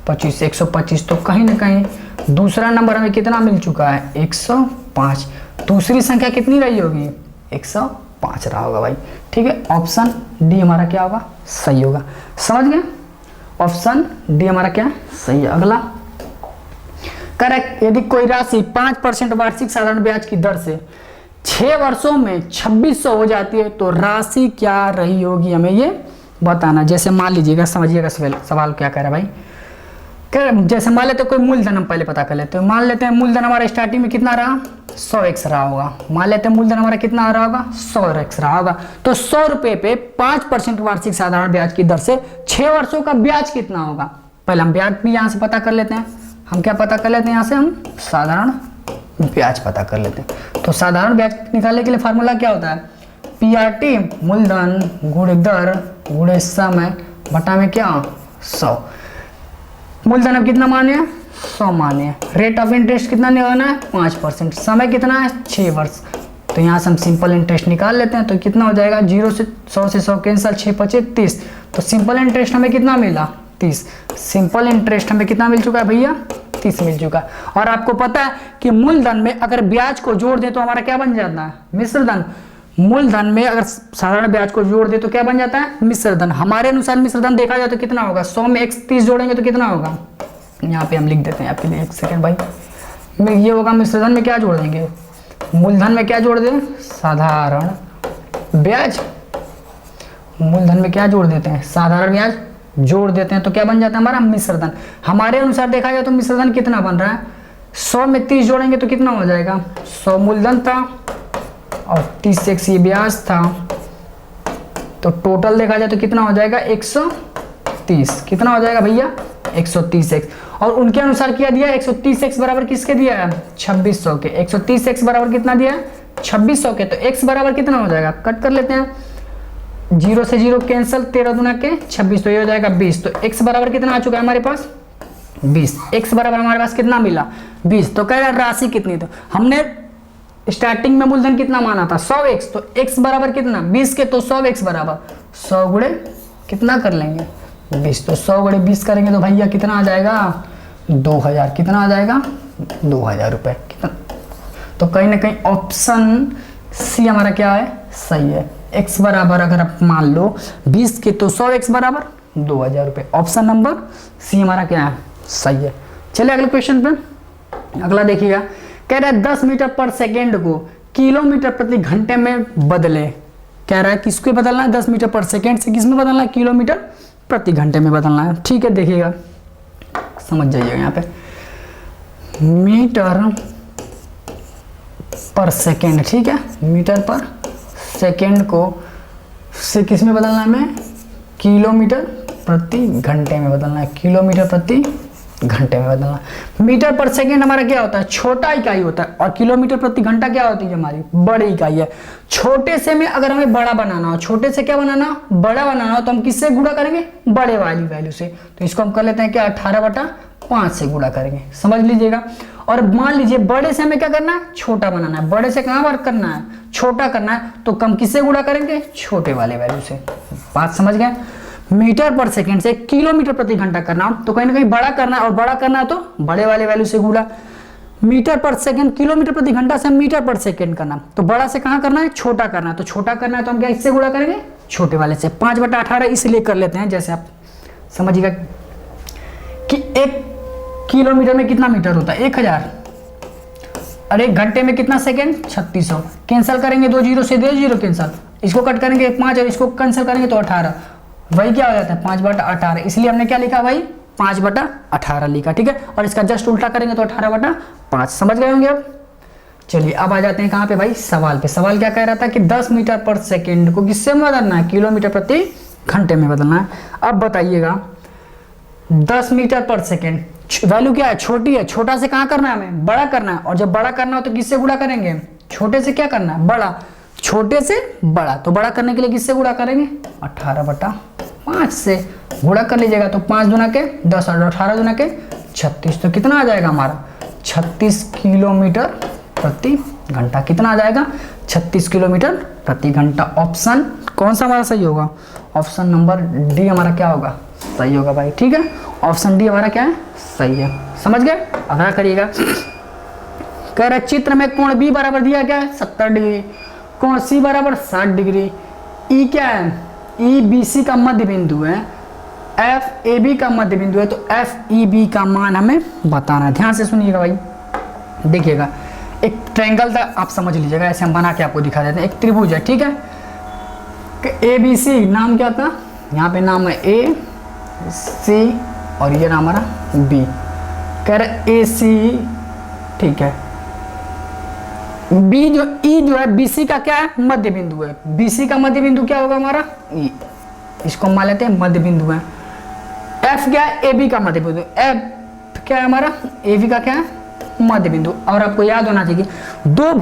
25, 125। तो कहीं ना कहीं दूसरा नंबर हमें कितना मिल चुका है? 105। दूसरी संख्या कितनी रही होगी? 105 रहा होगा भाई। ठीक है, ऑप्शन डी हमारा क्या होगा? सही होगा। समझ गए? ऑप्शन डी हमारा क्या सही है। अगला, करेक्ट। यदि कोई राशि 5% वार्षिक साधारण ब्याज की दर से 6 वर्षों में 2600 हो जाती है तो राशि क्या रही होगी? हमें ये बताना। जैसे मान लीजिएगा, समझिएगा सवाल क्या कह रहा है भाई। जैसे मान लेते कोई मूलधन हम पहले पता कर लेते हैं। मान लेते हैं मूलधन हमारा स्टार्टिंग में कितना रहा? 100x रहा होगा। मान लेते हैं मूलधन हमारा कितना रहा होगा? 100x रहा होगा। तो 100 रुपये पे 5% वार्षिक साधारण ब्याज की दर से 6 वर्षों का ब्याज कितना होगा? पहले हम ब्याज भी यहाँ से पता कर लेते हैं। हम क्या पता कर लेते हैं? यहाँ से हम साधारण ब्याज पता कर लेते हैं। तो साधारण ब्याज निकालने के लिए फार्मूला क्या होता है? PRT मूलधन गुणे दर गुणे समय बटा में क्या? 100। मूलधन अब कितना माने? 100 माने। रेट ऑफ इंटरेस्ट कितना निकालना है? 5%। समय कितना है? 6 वर्ष। तो यहाँ से हम सिंपल इंटरेस्ट निकाल लेते हैं। तो कितना हो जाएगा? 0 से 100 से 100 कैंसल, 6 5 30। तो सिंपल इंटरेस्ट हमें कितना मिला? 30। सिंपल इंटरेस्ट हमें कितना मिल चुका है भैया? 30 मिल चुका है। और आपको पता है कि मूलधन में अगर ब्याज को जोड़ दे तो हमारा क्या बन जाता है? मिश्रधन। मूलधन में अगर साधारण ब्याज को जोड़ दे तो क्या बन जाता है? मिश्रधन। हमारे अनुसार मिश्रधन देखा जाए तो कितना होगा? 100 में 30 जोड़ेंगे तो कितना होगा? यहाँ पे हम लिख देते हैं आपके लिए, 1 सेकेंड भाई। ये होगा मिश्रधन में क्या जोड़ देंगे? मूलधन में क्या जोड़ दें? साधारण ब्याज। मूलधन में क्या जोड़ देते हैं? साधारण ब्याज जोड़ देते हैं तो क्या बन जाता है हमारा? मिश्रधन। हमारे अनुसार देखा जाए तो मिश्रधन कितना बन रहा है? 100 में 30 जोड़ेंगे तो कितना हो जाएगा? 100 मूलधन था और 30x ये ब्याज था। तो टोटल देखा जाए तो कितना हो जाएगा? 130। कितना हो जाएगा भैया? 130x। और उनके अनुसार क्या दिया? 130x बराबर किसके दिया है? 2600 के। 130x बराबर कितना दिया है? 2600 के। तो x बराबर कितना हो जाएगा? कट कर लेते हैं। 0 से 0 कैंसल, 13 दूना के 26, तो ये हो जाएगा 20। तो x बराबर कितना आ चुका है हमारे पास? 20। x बराबर हमारे पास कितना मिला? 20। तो कह रहा है राशि कितनी? तो हमने स्टार्टिंग में मूलधन कितना माना था? 100x। तो x बराबर कितना? 20 के। तो 100x बराबर 100 गुणे कितना कर लेंगे? 20। तो 100 गुणे 20 करेंगे तो भैया कितना आ जाएगा? 2000। कितना आ जाएगा? 2000 रुपये। कितना? तो कहीं ना कहीं ऑप्शन सी हमारा क्या है? सही है। x बराबर अगर आप मान लो 20 के तो 100x बराबर 2000 रुपये। ऑप्शन नंबर सी हमारा क्या है? सही है। चलिए अगले क्वेश्चन पे, अगला देखिएगा। कह रहा है 10 मीटर पर सेकेंड को किलोमीटर प्रति घंटे में बदले। कह रहा है किसको बदलना है, 10 मीटर पर सेकेंड से किसमें बदलना है, किलोमीटर प्रति घंटे में बदलना है। ठीक है, देखिएगा समझ जाइएगा यहाँ पे, मीटर पर सेकेंड, ठीक है, मीटर पर सेकेंड को से किस में बदलना है, हमें किलोमीटर प्रति घंटे में बदलना है, किलोमीटर प्रति घंटे में बदलना। मीटर पर सेकेंड हमारा क्या होता है, छोटा इकाई होता है, और किलोमीटर प्रति घंटा क्या होती है, हमारी बड़ी इकाई है। छोटे से में अगर हमें बड़ा बनाना हो, छोटे से क्या बनाना, बड़ा बनाना हो, तो हम किससे गुणा करेंगे, बड़े वाली वैल्यू से। तो इसको हम कर लेते हैं क्या, 18/5 से गुणा करेंगे, समझ लीजिएगा। और मान लीजिए बड़े से हमें क्या करना है, छोटा बनाना है। बड़े से कहां वर्क करना है, छोटा करना है, तो कम किससे गुणा करेंगे, छोटे वाले वैल्यू से। बात समझ गए। मीटर पर सेकंड से किलोमीटर प्रति घंटा करना, तो कहीं ना कहीं बड़ा करना है, और बड़ा करना है तो बड़े वाले वैल्यू से गुणा। मीटर पर सेकंड किलोमीटर प्रति घंटा से मीटर पर सेकंड करना, तो बड़ा से कहां करना है, छोटा करना है, तो छोटा करना है तो हम क्या इससे गुणा करेंगे, छोटे वाले से। 5/18 इसलिए कर लेते हैं, जैसे आप समझिएगा कि 1 किलोमीटर में कितना मीटर होता है, 1000, और 1 घंटे में कितना सेकंड, 3600। कैंसिल करेंगे, 2 जीरो से 2 जीरो कैंसिल, इसको कट करेंगे 5 और इसको कैंसिल करेंगे तो 18, वही क्या हो जाता है 5/18। इसलिए हमने क्या लिखा भाई, 5/18 लिखा, ठीक है। और इसका जस्ट उल्टा करेंगे तो 18/5, समझ गए होंगे अब। चलिए अब आ जाते हैं कहाँ पे भाई, सवाल पे। सवाल क्या कह रहा था कि 10 मीटर पर सेकेंड को किससे बदलना है, किलोमीटर प्रति घंटे में बदलना है। अब बताइएगा 10 मीटर पर सेकेंड वैल्यू क्या है, छोटी है, छोटा से कहाँ करना है, हमें बड़ा करना है। और जब बड़ा करना हो तो किससे गुणा करेंगे, छोटे से क्या करना है, बड़ा, छोटे से बड़ा। तो बड़ा करने के लिए किससे गुणा करेंगे, 18/5 से गुणा कर लीजिएगा। तो 5 दूना के 10 और 18 दूना के 36, तो कितना आ जाएगा हमारा 36 किलोमीटर प्रति घंटा। कितना आ जाएगा, 36 किलोमीटर प्रति घंटा। ऑप्शन कौन सा हमारा सही होगा, ऑप्शन नंबर डी हमारा क्या होगा, सही होगा भाई, ठीक है। ऑप्शन डी हमारा क्या है, सही है, समझ गए। अगला करिएगा, कह रहे चित्र में कोण बी बराबर दिया क्या है, 70 डिग्री, कोण सी बराबर 60 डिग्री, ई क्या है, ई बी सी का मध्य बिंदु है, एफ ए बी का मध्य बिंदु है, तो एफ ई बी का मान हमें बताना है। ध्यान से सुनिएगा भाई, देखिएगा एक ट्रायंगल था, आप समझ लीजिएगा, ऐसे हम बना के आपको दिखा देते हैं। एक त्रिभुज है, ठीक है, ए बी सी, नाम क्या था, यहाँ पे नाम है ए सी और ये नाम हमारा बी। कह रहे ए सी, ठीक है, बी जो ई जो है बीसी का क्या है, मध्य बिंदु है। बीसी का मध्य बिंदु क्या होगा हमारा, ई, इसको मान लेते हैं मध्य बिंदु है। एफ क्या है, ए बी का मध्य बिंदु, एफ क्या है हमारा, ए बी का क्या है, मध्य बिंदु। और आपको याद होना चाहिए दो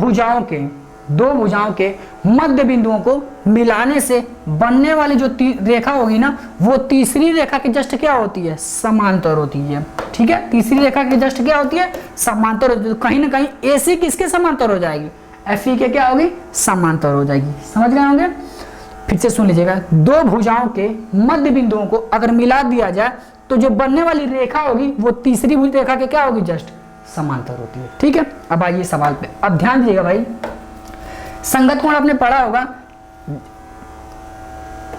भुजाओं के मध्य बिंदुओं को मिलाने से बनने वाली जो रेखा होगी ना, वो तीसरी रेखा के जस्ट क्या होती है, समांतर होती है, ठीक है। तीसरी रेखा के जस्ट क्या होती है, समांतर होती है। तो कहीं ना कहीं एसी किसके समांतर हो जाएगी, एफई के क्या होगी, समांतर हो जाएगी, समझ गए होंगे। फिर से सुन लीजिएगा, दो भुजाओं के मध्य बिंदुओं को अगर मिला दिया जाए तो जो बनने वाली रेखा होगी वो तीसरी भुज रेखा के क्या होगी, जस्ट समांतर होती है, ठीक है। अब आइए सवाल पे, अब ध्यान दीजिएगा भाई, संगत कोण आपने पढ़ा होगा,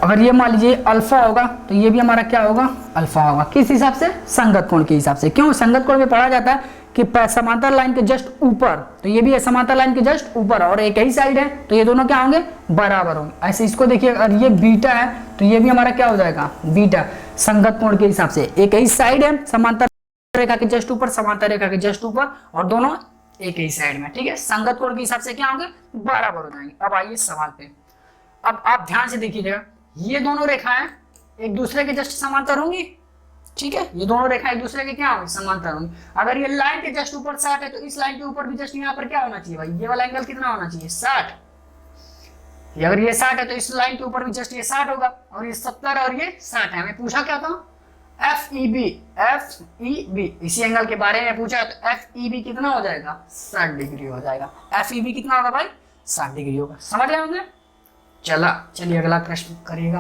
अगर ये मान लीजिए अल्फा होगा तो ये भी हमारा क्या होगा, अल्फा होगा। किस हिसाब से, संगत कोण के हिसाब से। क्यों, संगत कोण में पढ़ा जाता है कि समांतर लाइन के जस्ट ऊपर, तो ये भी है समांतर लाइन के जस्ट ऊपर, और एक ही साइड है तो ये दोनों क्या होंगे, बराबर होंगे। ऐसे इसको देखिए, अगर ये बीटा है तो ये भी हमारा क्या हो जाएगा, बीटा। संगत कोण के हिसाब से एक ही साइड है, समांतर रेखा के जस्ट ऊपर, समांतर रेखा के जस्ट ऊपर, और दोनों एक ही साइड में, ठीक है। संगत कोण के हिसाब से क्या होंगे, बराबर हो जाएंगे। अब आइए सवाल पे, अब आप ध्यान से देखिएगा, ये दोनों रेखाएं एक दूसरे के जस्ट समांतर होंगी, ठीक है। ये दोनों रेखाएं एक दूसरे के क्या होंगी, समांतर होंगी। अगर ये लाइन के जस्ट ऊपर 60 है तो इस लाइन के ऊपर भी जस्ट यहाँ पर क्या होना चाहिए भाई, ये वाला एंगल कितना होना चाहिए, 60। अगर ये 60 है तो इस लाइन के ऊपर भी जस्ट ये 60 होगा, और ये 70 और ये 60 है। हमें पूछा क्या था, एफ ई बी, इसी एंगल के बारे में पूछा है, तो एफ ई बी कितना हो जाएगा, 60 डिग्री हो जाएगा। एफ ई बी कितना होगा भाई, 60 डिग्री होगा, समझ रहे होंगे। चलिए अगला प्रश्न करिएगा,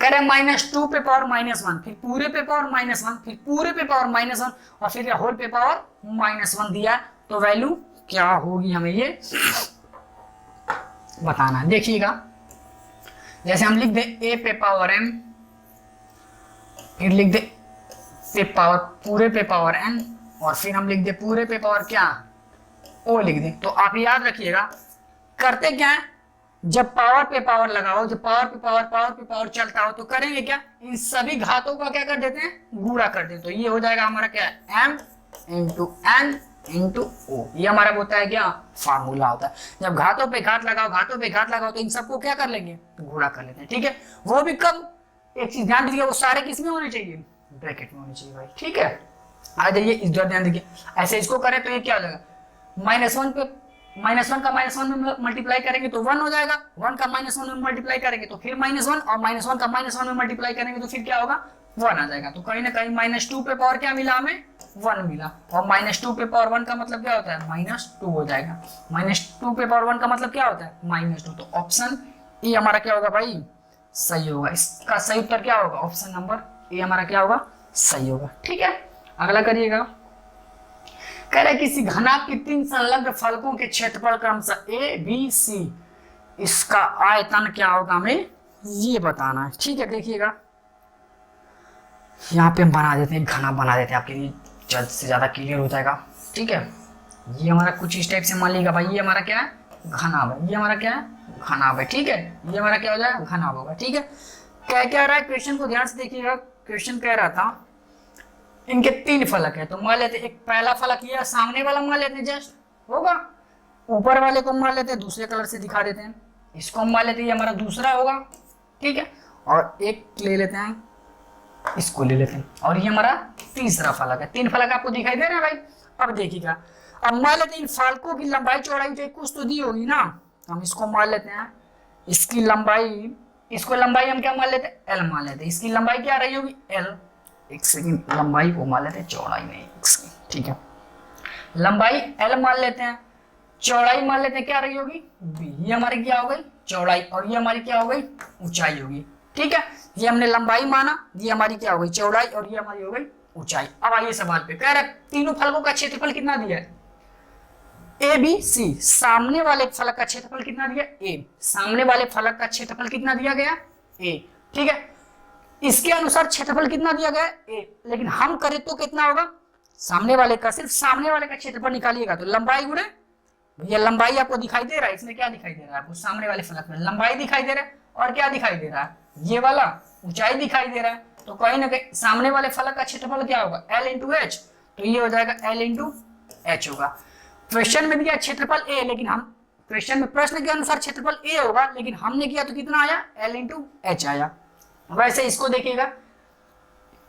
कह रहे -2 पे पावर -1, फिर पूरे पे पावर -1, फिर पूरे पे पावर -1, और फिर होल पे पावर -1 दिया, तो वैल्यू क्या होगी हमें ये बताना। देखिएगा, जैसे हम लिख दे a पे पावर m, फिर लिख दे पे पावर, पूरे पे पावर n, और फिर हम लिख दे पूरे पे पावर क्या, o लिख दे। तो आप याद रखिएगा करते क्या है, जब पावर पे पावर लगाओ, जब पावर पे पावर चलता हो तो करेंगे क्या, इन सभी घातों का क्या कर देते हैं, गुणा कर देते हैं। तो ये हो जाएगा हमारा क्या, m into n into O, ये हमारा होता है क्या, फार्मूला होता है। जब घातों पे घात लगाओ तो इन सबको क्या कर लेंगे, गुणा कर लेते हैं। ठीक है, वो भी कब, एक चीज ध्यान दीजिए, वो सारे किस में होने चाहिए, ब्रैकेट में होने चाहिए भाई। ठीक है, आ जाइए इस तरफ ध्यान दीजिए, ऐसे इसको करें तो ये क्या हो जाएगा, -1 पे -1 का -1 में मल्टीप्लाई करेंगे तो 1 हो जाएगा, 1 का -1 में मल्टीप्लाई करेंगे तो फिर -1, और -1 का -1 में मल्टीप्लाई करेंगे तो फिर क्या होगा, 1 आ जाएगा। तो कहीं ना कहीं -2 पे पावर क्या मिला हमें, 1 मिला, और -2 पे पावर 1 का मतलब क्या होता है, -2 हो जाएगा। -2 पे पावर 1 का मतलब क्या होता है, -2। तो ऑप्शन ए हमारा क्या होगा भाई, सही होगा। इसका सही उत्तर क्या होगा, ऑप्शन नंबर ए हमारा क्या होगा, सही होगा। ठीक है, अगला करिएगा, कह रहे किसी घनाभ की 3 संलग्न फलकों के क्षेत्रफल क्रमशः ए बी सी, इसका आयतन क्या होगा हमें ये बताना है। ठीक है, देखिएगा यहाँ पे हम बना देते हैं, घना बना देते हैं, आपके लिए जल्द से ज्यादा क्लियर हो जाएगा। ठीक है, ये हमारा कुछ इस टाइप से मान लीजिएगा भाई, ये हमारा क्या है, घनाभ है, ये हमारा क्या है, घनाभ है। ठीक है, ये हमारा क्या हो जाएगा, घनाभ होगा। ठीक है, क्या रहा है, क्वेश्चन को ध्यान से देखिएगा। क्वेश्चन कह रहा था इनके 3 फलक है, तो मान लेते एक पहला फलक ये सामने वाला मान लेते हैं, जस्ट होगा, ऊपर वाले को मान लेते हैं, दूसरे कलर से दिखा देते हैं, इसको हम मान लेते हैं, ये हमारा दूसरा होगा। ठीक है, और एक ले लेते हैं, इसको ले लेते हैं, और ये हमारा तीसरा फलक है। 3 फलक आपको दिखाई दे रहा है भाई। अब देखिएगा, अब मान लेते हैं इन फलकों की लंबाई चौड़ाई जो कुछ तो दी होगी ना, तो हम इसको मान लेते हैं, इसकी लंबाई, इसको लंबाई हम क्या मान लेते हैं, एल मान लेते हैं, इसकी लंबाई क्या रही होगी, एल। एक सेकंड, लंबाई को मान लेते हैं, चौड़ाई नहीं इसकी। ठीक है, लंबाई एल मान लेते हैं, चौड़ाई मान लेते हैं क्या रही होगी, बी। ये हमारी क्या हो गई, चौड़ाई, और ये हमारी क्या हो गई, ऊंचाई होगी। ठीक है, ये हमने लंबाई माना, ये हमारी क्या हो गई, चौड़ाई, और ये हमारी हो गई ऊंचाई। अब आइए सवाल पे, कह रहे तीनों फलकों का क्षेत्रफल कितना दिया है, ए बी सी। सामने वाले फलक का क्षेत्रफल कितना दिया, ए। सामने वाले फलक का क्षेत्रफल कितना दिया गया, ए। ठीक है, इसके अनुसार क्षेत्रफल कितना दिया गया, ए, लेकिन हम करें तो कितना होगा, सामने वाले का, सिर्फ सामने वाले का क्षेत्रफल निकालिएगा तो लंबाई गुणे, भैया लंबाई आपको दिखाई दे रहा है, इसमें क्या दिखाई दे रहा है आपको, सामने वाले फलक में लंबाई दिखाई दे रहा है, और क्या दिखाई दे रहा है, ये वाला ऊंचाई दिखाई दे रहा है। तो कहीं ना कहीं सामने वाले फलक का क्षेत्रफल क्या होगा, एल इंटू एच, तो ये हो जाएगा एल इंटू एच होगा। क्वेश्चन में दिया क्षेत्रफल ए, लेकिन हम क्वेश्चन में प्रश्न के अनुसार क्षेत्रफल ए होगा, लेकिन हमने किया तो कितना आया, एल इंटू एच आया। वैसे इसको देखिएगा,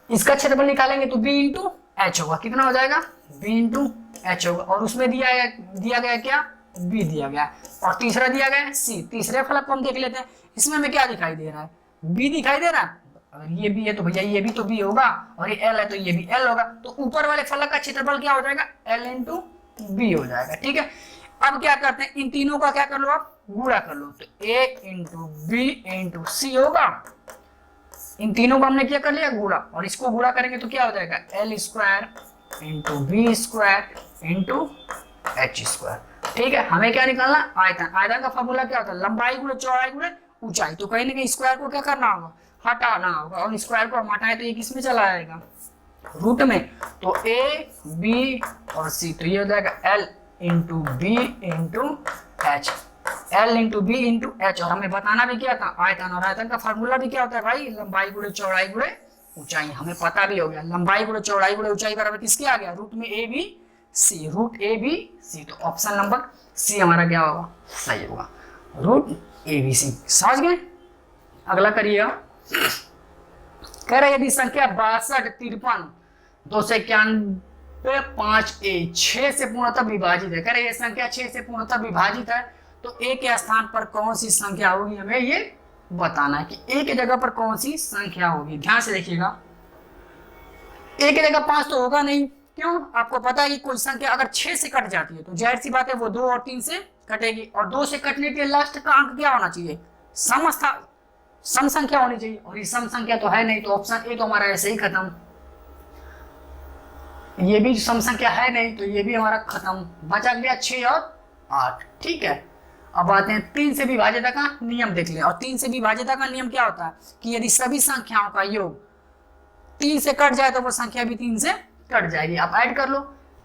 इसका क्षेत्रफल निकालेंगे तो बी इंटू एच होगा, कितना हो जाएगा, बी इंटू एच होगा, और उसमें दिया गया क्या, बी दिया गया, और तीसरा दिया गया सी। तीसरे फलक को हम देख लेते हैं, इसमें हमें क्या दिखाई दे रहा है, बी दिखाई दे रहा है। अगर ये बी है तो भैया ये भी तो बी होगा, और ये एल है तो ये भी एल होगा, तो ऊपर वाले फलक का क्षेत्रफल क्या हो जाएगा, एल इंटू बी हो जाएगा। ठीक है, अब क्या करते हैं, इन तीनों का क्या कर लो आप, गुणा कर लो, तो ए इंटू बी इंटू सी होगा। इन तीनों को हमने क्या कर लिया, गुणा, और इसको गुणा करेंगे तो क्या हो जाएगा, L square into B square into H square. ठीक है, हमें क्या निकालना, आयतन। आयतन का फॉर्मूला क्या होता है, लंबाई गुणे चौड़ाई गुणे ऊंचाई। तो कहीं ना कहीं स्क्वायर को क्या करना होगा, हटाना होगा, और स्क्वायर को हम हटाए तो ये किस में चला आएगा, रूट में। तो ए बी और सी, तो ये हो जाएगा L into B into H, L into B into H. और हमें बताना भी क्या था, आयतन, और आयतन का फार्मूला भी क्या होता है भाई, लंबाई गुणे चौड़ाई गुणे ऊंचाई। हमें पता भी हो गया, लंबाई गुणे चौड़ाई गुणे ऊंचाई बराबर किसके आ गया, रूट में A B C, root A B C. तो ऑप्शन नंबर सी हमारा क्या होगा, सही होगा, रूट ए बी सी। समझ गए, अगला करिएगा, कह रहे यदि संख्या 62, 53, 291, 5a 6 से पूर्णतः विभाजित है। कह रहे ये संख्या 6 से पूर्णतः विभाजित है, तो a के स्थान पर कौन सी संख्या होगी, हमें ये बताना है कि a की जगह पर कौन सी संख्या होगी। ध्यान से देखिएगा, a की जगह 5 तो होगा नहीं, क्यों, आपको पता है कि कोई संख्या अगर 6 से कट जाती है तो जाहिर सी बात है वो 2 और 3 से कटेगी, और 2 से कटने के लास्ट का अंक क्या होना चाहिए, सम संख्या होनी चाहिए, और ये सम संख्या तो है नहीं, तो ऑप्शन ए तो हमारा ऐसे ही खत्म। ये भी सम संख्या है नहीं, तो ये भी हमारा खत्म, बचा गया 6 और 8। ठीक है, अब आते हैं 3 से विभाज्यता का नियम देख लें। और 3 से विभाज्यता का नियम क्या होता है कि यदि सभी संख्याओं का योग 3 से कट जाए तो वो संख्या भी 3 से कट जाएगी। आप ऐड कर लो,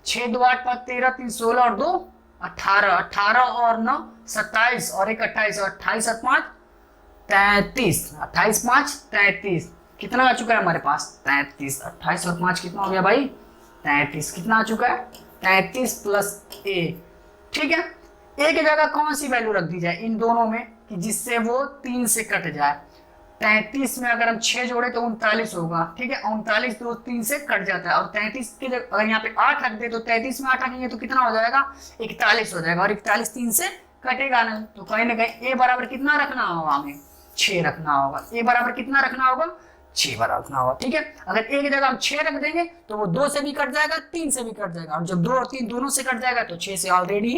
6 2 8 5 13, 3 16 और 2 18, 18 और 9 27 और 1 28 और 28 और 5 33, 28 5 33, कितना आ चुका है हमारे पास 33, 28 और 5 कितना हो गया भाई 33, कितना आ चुका है 33 प्लस a। ठीक है, a की जगह कौन सी वैल्यू रख दी जाए इन दोनों में कि जिससे वो 3 से कट जाए। 33 में अगर हम 6 जोड़े तो 39 होगा। ठीक है, 39 तो 3 से कट जाता है और 33 की जगह अगर यहाँ पे 8 रख दे तो 33 में 8 रखेंगे तो कितना हो जाएगा 41 हो जाएगा और 41 3 से कटेगा नहीं। तो कहीं ना कहीं a बराबर कितना रखना होगा, हमें 6 रखना होगा। a बराबर कितना रखना होगा 6 बराबर रखना होगा। ठीक है, अगर a की जगह हम 6 रख देंगे तो वो 2 से भी कट जाएगा 3 से भी कट जाएगा और जब 2 और 3 दोनों से कट जाएगा तो 6 से ऑलरेडी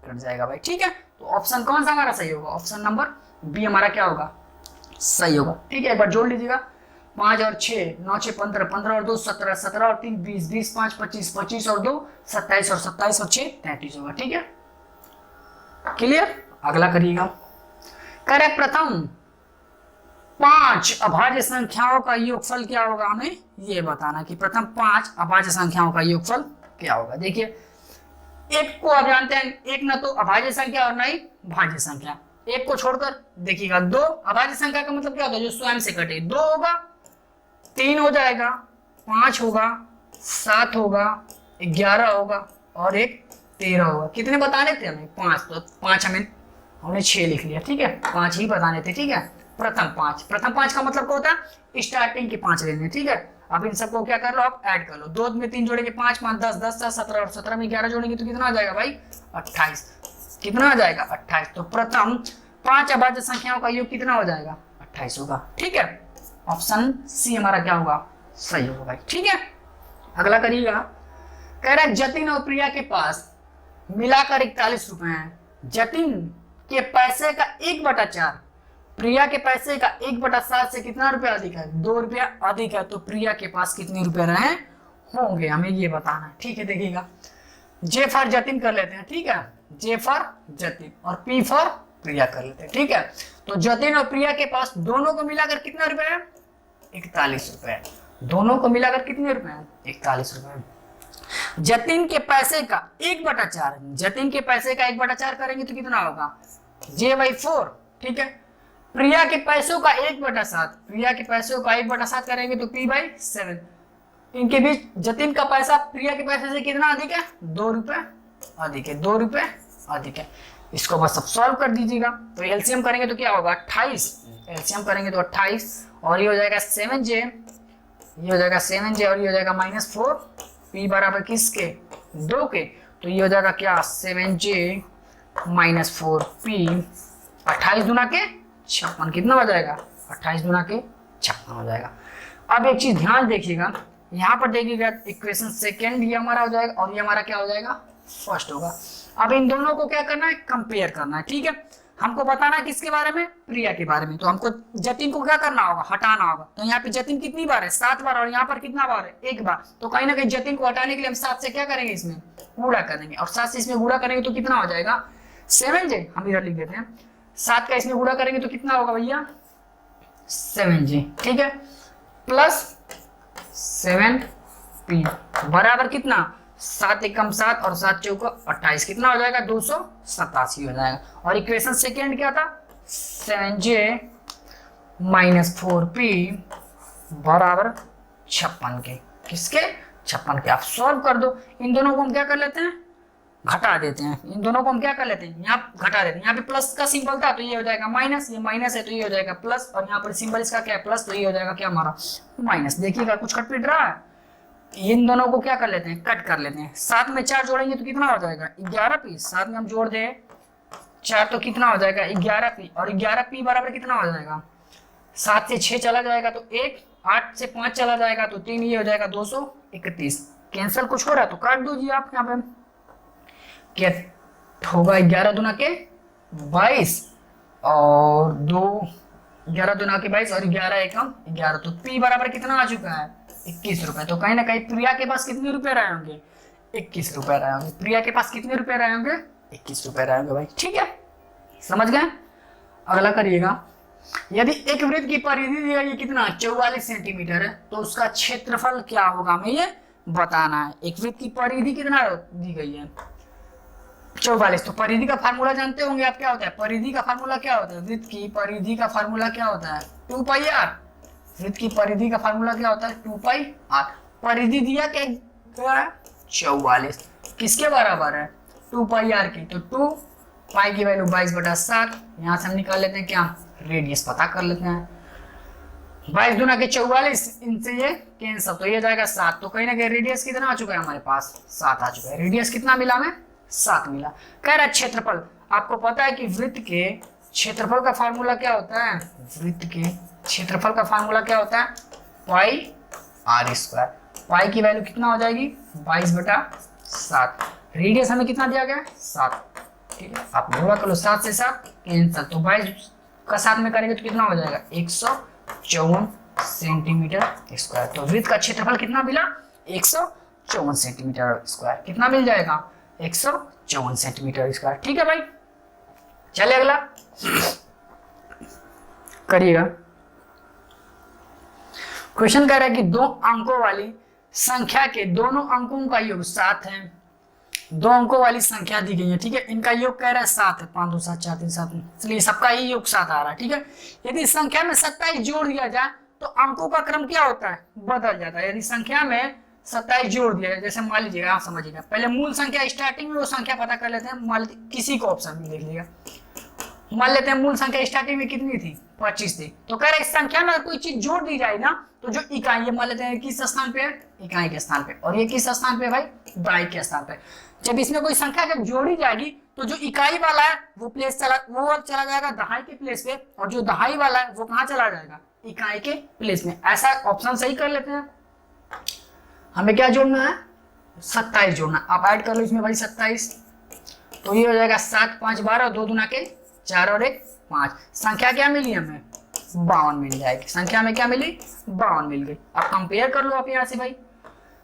कट जाएगा भाई। ठीक है, तो ऑप्शन कौन सा हमारा सही होगा, ऑप्शन नंबर बी हमारा क्या होगा सही होगा। ठीक है, एक बार जोड़ लीजिएगा, 5 और 6 9 6 15, 15 और 2 17, 17 और 3 20, 20 5 25, 25 और 2 27 और 27 और 6 33 होगा। ठीक है, क्लियर। अगला करिएगा, करेक्ट प्रथम 5 अभाज्य संख्याओं का योगफल क्या होगा, हमें ये बताना कि प्रथम 5 अभाज्य संख्याओं का योगफल क्या होगा। देखिए, एक को आप जानते हैं, एक ना तो अभाज्य संख्या और ना ही भाज्य संख्या। एक को छोड़कर देखिएगा 2 अभाज्य संख्या का मतलब क्या होता है, जो स्वयं से कटे। 2 होगा, 3 हो जाएगा, 5 होगा, 7 होगा, 11 होगा और एक 13 होगा। कितने बताने थे हमें 5, तो 5 हमने 6 लिख लिया। ठीक है, 5 ही बताने थे। ठीक है, प्रथम 5, प्रथम 5 का मतलब क्या होता है स्टार्टिंग के 5 लेने। ठीक है, अब इन सबको क्या कर लो, आप ऐड कर लो। 2 में 3 जोड़ेंगे 5 5 10 10 17 और 17 में 11 जोड़ेंगे तो कितना आ जाएगा भाई 28। कितना आ जाएगा 28। तो प्रथम 5 अभाज्य संख्याओं का योग कितना हो जाएगा 28 होगा। ठीक है, ऑप्शन सी हमारा क्या होगा सही होगा भाई। ठीक है, अगला करिएगा, कह रहा है जतिन और प्रिया के पास मिलाकर 41 रुपए हैं। जतिन के पैसे का 1/4, प्रिया के पैसे का 1/7 से कितना रुपया अधिक है 2 रुपया अधिक है। तो प्रिया के पास कितने रुपए रहे होंगे, हमें ये बताना है। ठीक है, देखिएगा, जे फॉर जतिन कर लेते हैं। ठीक है, जे फॉर जतिन और पी फॉर प्रिया कर लेते हैं। ठीक है, तो जतिन और प्रिया के पास दोनों को मिलाकर कितना रुपए है 41 रुपए। दोनों को मिलाकर कितने रुपए हैं 41 रुपए। जतिन के पैसे का 1/4, जतिन के पैसे का 1/4 करेंगे तो कितना होगा J/4। ठीक है, प्रिया के पैसों का 1/7, प्रिया के पैसों का 1/7 करेंगे तो P/7। इनके बीच जतिन का पैसा प्रिया के पैसे से कितना अधिक है 2 रुपए अधिक है, 2 रुपए अधिक है। इसको बस अब सॉल्व कर दीजिएगा। तो एलसीएम करेंगे तो क्या होगा 28, एलसीएम करेंगे तो 28 और ये हो जाएगा 7J, ये हो जाएगा 7J और ये हो जाएगा -4। P बराबर किसके 2 के, तो ये हो जाएगा क्या 7J -4 P। 28 दूना के 56 कितना हो जाएगा 28 दूना के 56 हो जाएगा। अब एक चीज ध्यान देखिएगा, यहाँ पर देखिएगा इक्वेशन सेकेंड ये हमारा हो जाएगा और ये हमारा क्या हो जाएगा फर्स्ट होगा। अब इन दोनों को क्या करना है कंपेयर करना है। ठीक है, हमको बताना है किसके बारे में प्रिया के बारे में। तो हमको जतिन को क्या करना होगा हटाना होगा। तो यहाँ पे जतिन कितनी बार है 7 बार और यहाँ पर कितना बार है 1 बार। तो कहीं ना कहीं जतिन को हटाने के लिए हम 7 से क्या करेंगे इसमें गुणा करेंगे और 7 से इसमें गुणा करेंगे तो कितना हो जाएगा 7J। हम इधर लिख देते हैं 7 का इसमें गुणा करेंगे तो कितना होगा भैया 7J। ठीक है, प्लस 7P बराबर कितना 7 एकम 7 और 7 चौका 28 कितना हो जाएगा 287 हो जाएगा। और इक्वेशन सेकेंड क्या था 7J -4P बराबर 56 के, किसके 56 के। आप सॉल्व कर दो। इन दोनों को हम क्या कर लेते हैं घटा देते हैं, इन दोनों को हम क्या कर लेते हैं यहाँ घटा देते हैं। यहाँ पे प्लस का सिंबल था तो ये हो जाएगा माइनस, ये माइनस है तो ये हो जाएगा प्लस और यहाँ पर सिंबल इसका क्या है प्लस तो ये हो जाएगा क्या हमारा माइनस। देखिएगा कुछ कट पिट रहा है। इन दोनों को क्या कर लेते हैं कट कर लेते हैं। 7 में 4 जोड़ेंगे तो कितना हो जाएगा 11P। 7 में हम जोड़ दें 4 तो कितना हो जाएगा 11P और 11P बराबर कितना हो जाएगा 7 से 6 चला जाएगा तो 1, 8 से 5 चला जाएगा तो 3, ये हो जाएगा 231। कैंसिल कुछ हो रहा है तो काट दीजिए आप। यहाँ पे क्या होगा 11 दूना के 22 और 2 11 दूना के 22 और 11 एकम 11 तो P बराबर कितना आ चुका है 21 रुपए। तो कहीं ना कहीं प्रिया के पास कितने रुपए रहे होंगे 21 रुपए रहे होंगे। प्रिया के पास कितने रुपए रहे होंगे 21 रुपए रहे होंगे भाई। ठीक है, समझ गए। अगला करिएगा, यदि एक वृत्त की परिधि दी गई है कितना 44 सेंटीमीटर है, तो उसका क्षेत्रफल क्या होगा हमें ये बताना है। एक वृत्त की परिधि कितना दी गई है 44। तो परिधि का फार्मूला जानते होंगे आप, क्या होता है परिधि का फार्मूला, क्या होता है वृत्त की परिधि का फार्मूला क्या होता है 2 पाई आर। वृत्त की परिधि का फार्मूला क्या होता है 2 पाई आर। परिधि दिया क्या 44, किसके बराबर है 2 पाई आर की, तो 2 पाई की वैल्यू 22/7। यहाँ से हम निकाल लेते हैं क्या रेडियस पता कर लेते हैं। 22 दूना के 44, इनसे ये कैंसल, तो ये जाएगा 7। तो कहीं ना कहीं रेडियस कितना आ चुका है हमारे पास 7 आ चुका है। रेडियस कितना मिला हमें 7 मिला। कह रहा है क्षेत्रफल, आपको पता है कि वृत्त के क्षेत्रफल का फार्मूला क्या होता है, वृत्त के क्षेत्रफल का फार्मूला क्या होता है पाई आर स्क्वायर। पाई की वैल्यू कितना हो जाएगी 22/7। रेडियस हमें कितना दिया गया 7, ठीक है। आप गुणा कर लो 7 से 7 कैंसल, तो 22 का 7 में करेंगे तो कितना हो जाएगा 154 सेंटीमीटर स्क्वायर। तो वृत्त का क्षेत्रफल कितना मिला 154 सेंटीमीटर स्क्वायर। कितना मिल जाएगा 154 सेंटीमीटर स्क्वायर, ठीक है भाई। चले अगला करिएगा। क्वेश्चन कह रहा है कि 2 अंकों वाली संख्या के दोनों अंकों का योग 7 है। 2 अंकों वाली संख्या दी गई है, ठीक है। इनका योग कह रहा है 7 है, 5 2 7 4 3 7, इसलिए सबका ही योग 7 आ रहा है, ठीक है। यदि संख्या में 27 जोड़ दिया जाए तो अंकों का क्रम क्या होता है बदल जाता है। यदि संख्या में 27 जोड़ दिया जाए, जैसे मान लीजिएगा आप समझिएगा, पहले मूल संख्या स्टार्टिंग में वो संख्या पता कर लेते हैं। मान किसी को ऑप्शन में देख लिएगा, मान लेते हैं मूल संख्या स्टार्टिंग में कितनी थी 25 थी। तो कह रहे इस संख्या में कोई चीज जोड़ दी जाए ना, तो जो इकाई ये मान लेते हैं किस स्थान पे है इकाई के स्थान पे, और ये किस स्थान पे है भाई दहाई के स्थान पे। जब इसमें कोई संख्या जब जोड़ी जाएगी तो जो इकाई वाला है वो चला जाएगा दहाई के प्लेस पे, और जो दहाई वाला है वो कहाँ चला जाएगा इकाई के प्लेस में। ऐसा ऑप्शन सही कर लेते हैं। हमें क्या जोड़ना है 27 जोड़ना। आप ऐड कर लो इसमें भाई 27, तो ये हो जाएगा 7 5 12, 2 दूना के 4 और 1 5। संख्या क्या मिली हमें 52 मिल जाएगी। संख्या में क्या मिली 52 मिल गई। अब कंपेयर कर लो आप यहाँ से भाई,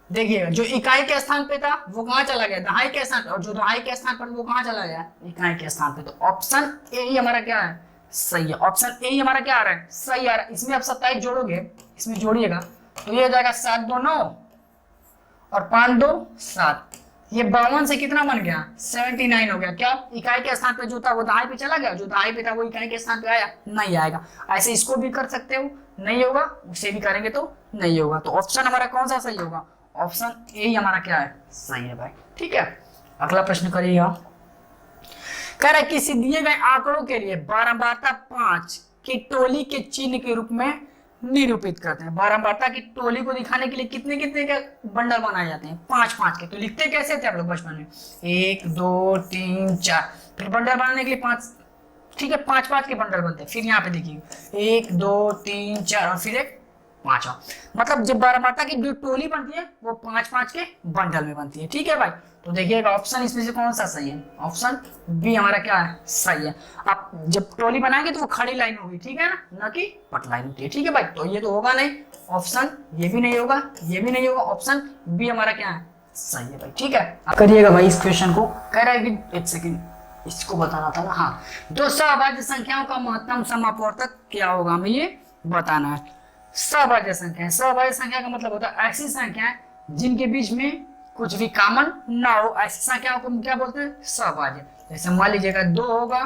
देखिएगा जो इकाई के स्थान पे था वो कहाँ चला गया दहाई के स्थान पे, और जो दहाई के स्थान पर वो कहाँ चला गया इकाई के स्थान पे। तो ऑप्शन ए ही हमारा क्या है सही है। ऑप्शन ए ही हमारा क्या आ रहा है सही आ रहा है। इसमें आप 27 जोड़ोगे, इसमें जोड़िएगा तो ये हो जाएगा 7 2 9 और 5 2 7। ये 52 से कितना बन गया 79 हो गया। क्या इकाई के स्थान पे जो था वो दहाई पे चला गया, जो दहाई पे था वो इकाई के स्थान पे आया नहीं आएगा। ऐसे इसको भी कर सकते हो, नहीं होगा उसे भी करेंगे तो नहीं होगा। तो ऑप्शन हमारा कौन सा सही होगा ऑप्शन ए ही हमारा क्या है सही है भाई, ठीक है। अगला प्रश्न करिएगा। कह रहा है किसी दिए गए आंकड़ों के लिए बारंबारता 5 की टोली के चिन्ह के रूप में निरूपित करते हैं। बारंबारता की टोली को दिखाने के लिए कितने कितने के बंडल बनाए जाते हैं 5 5 के। तो लिखते कैसे थे आप लोग बचपन में 1 2 3 4, फिर बंडल बनाने के लिए 5, ठीक है 5 5 के बंडल बनते हैं। फिर यहाँ पे देखिए 1 2 3 4 और फिर एक 5। मतलब जब बारंबारता की जो टोली बनती है वो 5 5 के बंडल में बनती है, ठीक है भाई। तो देखिएगा ऑप्शन इसमें से कौन सा सही है ऑप्शन बी हमारा क्या है सही है। आप जब टोली बनाएंगे तो वो खड़ी लाइन होगी, ठीक है ना कि पट लाइन होती है, ठीक है भाई। तो ये तो होगा नहीं, ऑप्शन ये भी नहीं होगा, ये भी नहीं होगा, ऑप्शन बी हमारा क्या है सही है भाई, ठीक है। करिएगा भाई इस क्वेश्चन को। कह रहा है कि एक सेकेंड इसको बताना था ना, हाँ 2 सहभाज्य संख्याओं का महत्तम समापवर्तक क्या होगा हमें ये बताना है। सहभाज्य संख्या, सहभाज्य संख्या का मतलब होता है ऐसी संख्या जिनके बीच में कुछ भी कॉमन ना हो, ऐसी संख्याओं को हम क्या बोलते हैं सहभाज्य। जैसे मान लीजिएगा 2 होगा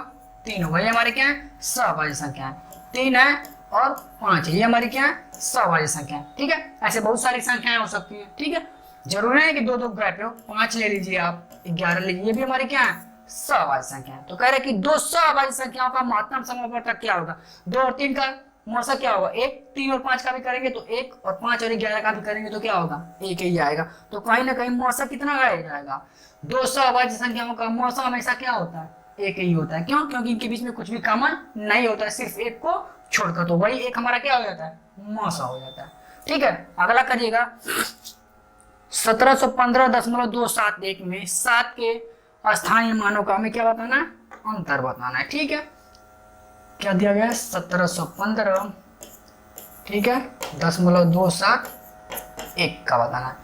3 होगा, ये हमारे क्या है सहभाज्य संख्या है। 3 है और 5 है, ये हमारी क्या है सहभाज्य संख्या है, ठीक है। ऐसे बहुत सारी संख्याएं हो सकती है, ठीक है। जरूरी है कि 2 2 गैप हो, 5 ले लीजिए आप, 11 लीजिए, ये भी हमारी क्या है सहभाज्य संख्या है। तो कह रहे हैं कि 2 सहभाज्य संख्याओं का महत्तम समापवर्तक क्या होगा। 2 और 3 का मौसा क्या होगा 1, 3 और 5 का भी करेंगे तो 1, और 5 और 11 का भी करेंगे तो क्या होगा 1 ही आएगा। तो कहीं ना कहीं मौसा कितना आ जाएगा 2 सहभाज्य संख्याओं का मौसा हमेशा क्या होता है 1 ही होता है। क्यों, क्योंकि इनके बीच में कुछ भी कॉमन नहीं होता है, सिर्फ 1 को छोड़कर। तो वही 1 हमारा क्या हो जाता है मौसा हो जाता है, ठीक है। अगला करिएगा 1715.271 में 7 के स्थानीय मानों का हमें क्या बताना है अंतर बताना है, ठीक है। क्या दिया गया है 1715, ठीक है 0.271 का बताना है।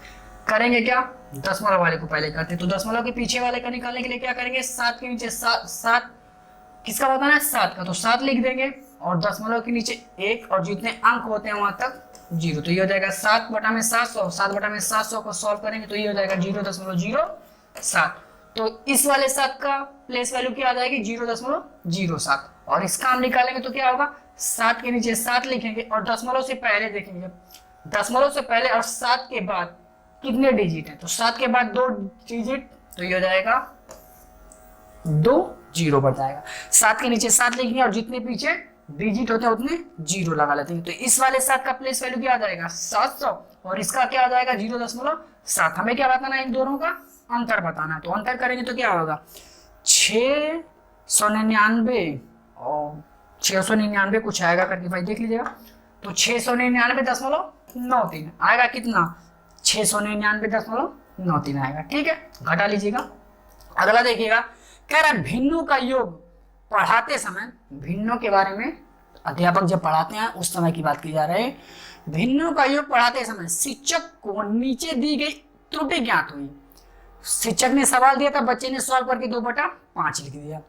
करेंगे क्या दशमलव वाले को पहले करते, तो दशमलव के पीछे वाले का निकालने के लिए क्या करेंगे 7 के नीचे 7 किसका बताना है 7 का, तो 7 लिख देंगे और दशमलव के नीचे 1 और जितने अंक होते हैं वहां तक 0। तो ये हो जाएगा 7/700। 7/700 को सॉल्व करेंगे तो ये हो जाएगा 0.07। तो इस वाले 7 का प्लेस वैल्यू क्या आ जाएगी 0.07। और इसका हम निकालेंगे तो क्या होगा 7 के नीचे 7 लिखेंगे और दशमलव से पहले देखेंगे, दशमलव से पहले और 7 के बाद कितने डिजिट है। तो 7 के बाद 2 डिजिट, तो ये हो जाएगा 2 0 बढ़ जाएगा। 7 के नीचे 7 लिखेंगे और जितने पीछे डिजिट होते हैं उतने 0 लगा लेते हैं। तो इस वाले 7 का प्लेस वैल्यू क्या आ जाएगा 700 और इसका क्या आ जाएगा 0.7। हमें क्या बताना है, इन दोनों का अंतर बताना है। तो अंतर करेंगे तो क्या होगा 699 और 699 कुछ आएगा करके भाई देख लीजिएगा। तो 699.93 आएगा कितना 699.93 आएगा। ठीक है, घटा लीजिएगा। अगला देखिएगा, कह रहा है भिन्नों का योग पढ़ाते समय, भिन्नों के बारे में अध्यापक जब पढ़ाते हैं उस समय की बात की जा रही है। भिन्नों का योग पढ़ाते समय शिक्षक को नीचे दी गई त्रुटि ज्ञात हुई। शिक्षक ने सवाल दिया था, बच्चे ने सॉल्व करके 2/5 लिख दिया।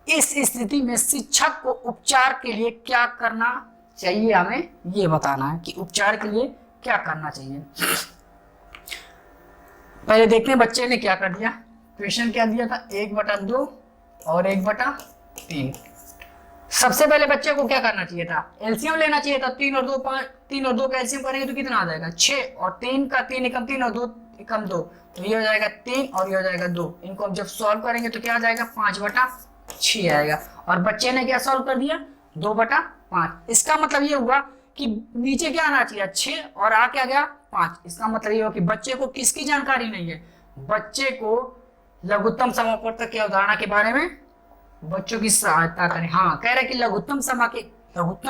इस स्थिति में शिक्षक को उपचार के लिए क्या करना चाहिए, हमें ये बताना है कि उपचार के लिए क्या करना चाहिए। पहले देखते हैं बच्चे ने क्या कर दिया। क्वेश्चन क्या दिया था 1/2 और 1/3। सबसे पहले बच्चे को क्या करना चाहिए था, एलसीएम लेना चाहिए था। 3 और 2 5, 3 और 2 का एलसीएम करेंगे तो कितना आ जाएगा 6 और 3 का 3 एकम 3 और 2 एकम 2, तो ये हो जाएगा 3 और ये हो जाएगा 2। इनको हम जब सॉल्व करेंगे तो क्या आ जाएगा 5/6 आएगा। और बच्चे ने क्या सॉल्व कर दिया 2/5। इसका मतलब ये हुआ कि नीचे क्या आना चाहिए 6 और आ क्या गया 5। इसका मतलब ये हुआ कि बच्चे को किसकी जानकारी नहीं है, बच्चे को लघुत्तम समापवर्तक की अवधारणा के बारे में बच्चों की सहायता करें। हाँ, कह रहे कि लघुत्तम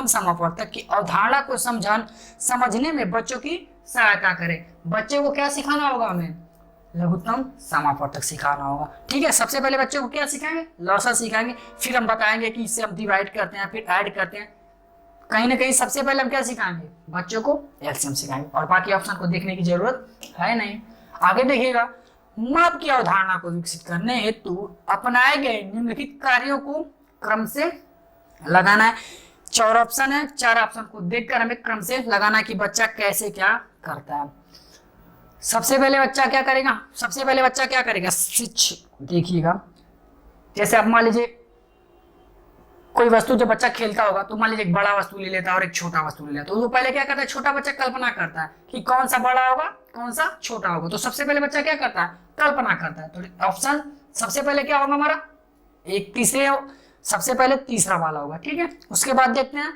समापवर्तक की अवधारणा को समझने में बच्चों की सहायता करें। बच्चे को क्या सिखाना होगा, हमें लघुत्तम समापवर्तक सिखाना होगा। ठीक है, सबसे पहले बच्चों को क्या सिखाएंगे, लॉसा सिखाएंगे, फिर हम बताएंगे कि इससे हम डिवाइड करते हैं, फिर ऐड करते हैं। कहीं ना कहीं सबसे पहले हम क्या सिखाएंगे, बच्चों को एलसीएम सिखाएंगे और बाकी ऑप्शन को देखने की जरूरत है नहीं। आगे देखिएगा, माप की अवधारणा को विकसित करने हेतु अपनाए गए निम्नलिखित कार्यों को क्रम से लगाना है। 4 ऑप्शन है, 4 ऑप्शन को देखकर हमें क्रम से लगाना है कि बच्चा कैसे क्या करता है। सबसे पहले बच्चा क्या करेगा, देखिएगा, जैसे आप मान लीजिए कोई वस्तु जब बच्चा खेलता होगा तो मान लीजिए एक बड़ा वस्तु ले लेता है और एक छोटा वस्तु ले लेता है। तो वो पहले क्या करता है, छोटा बच्चा कल्पना करता है कि कौन सा बड़ा होगा कौन सा छोटा होगा। तो सबसे पहले बच्चा क्या करता है, कल्पना करता है। तो ऑप्शन सबसे पहले क्या होगा हमारा, सबसे पहले तीसरा वाला होगा। ठीक है, उसके बाद देखते हैं,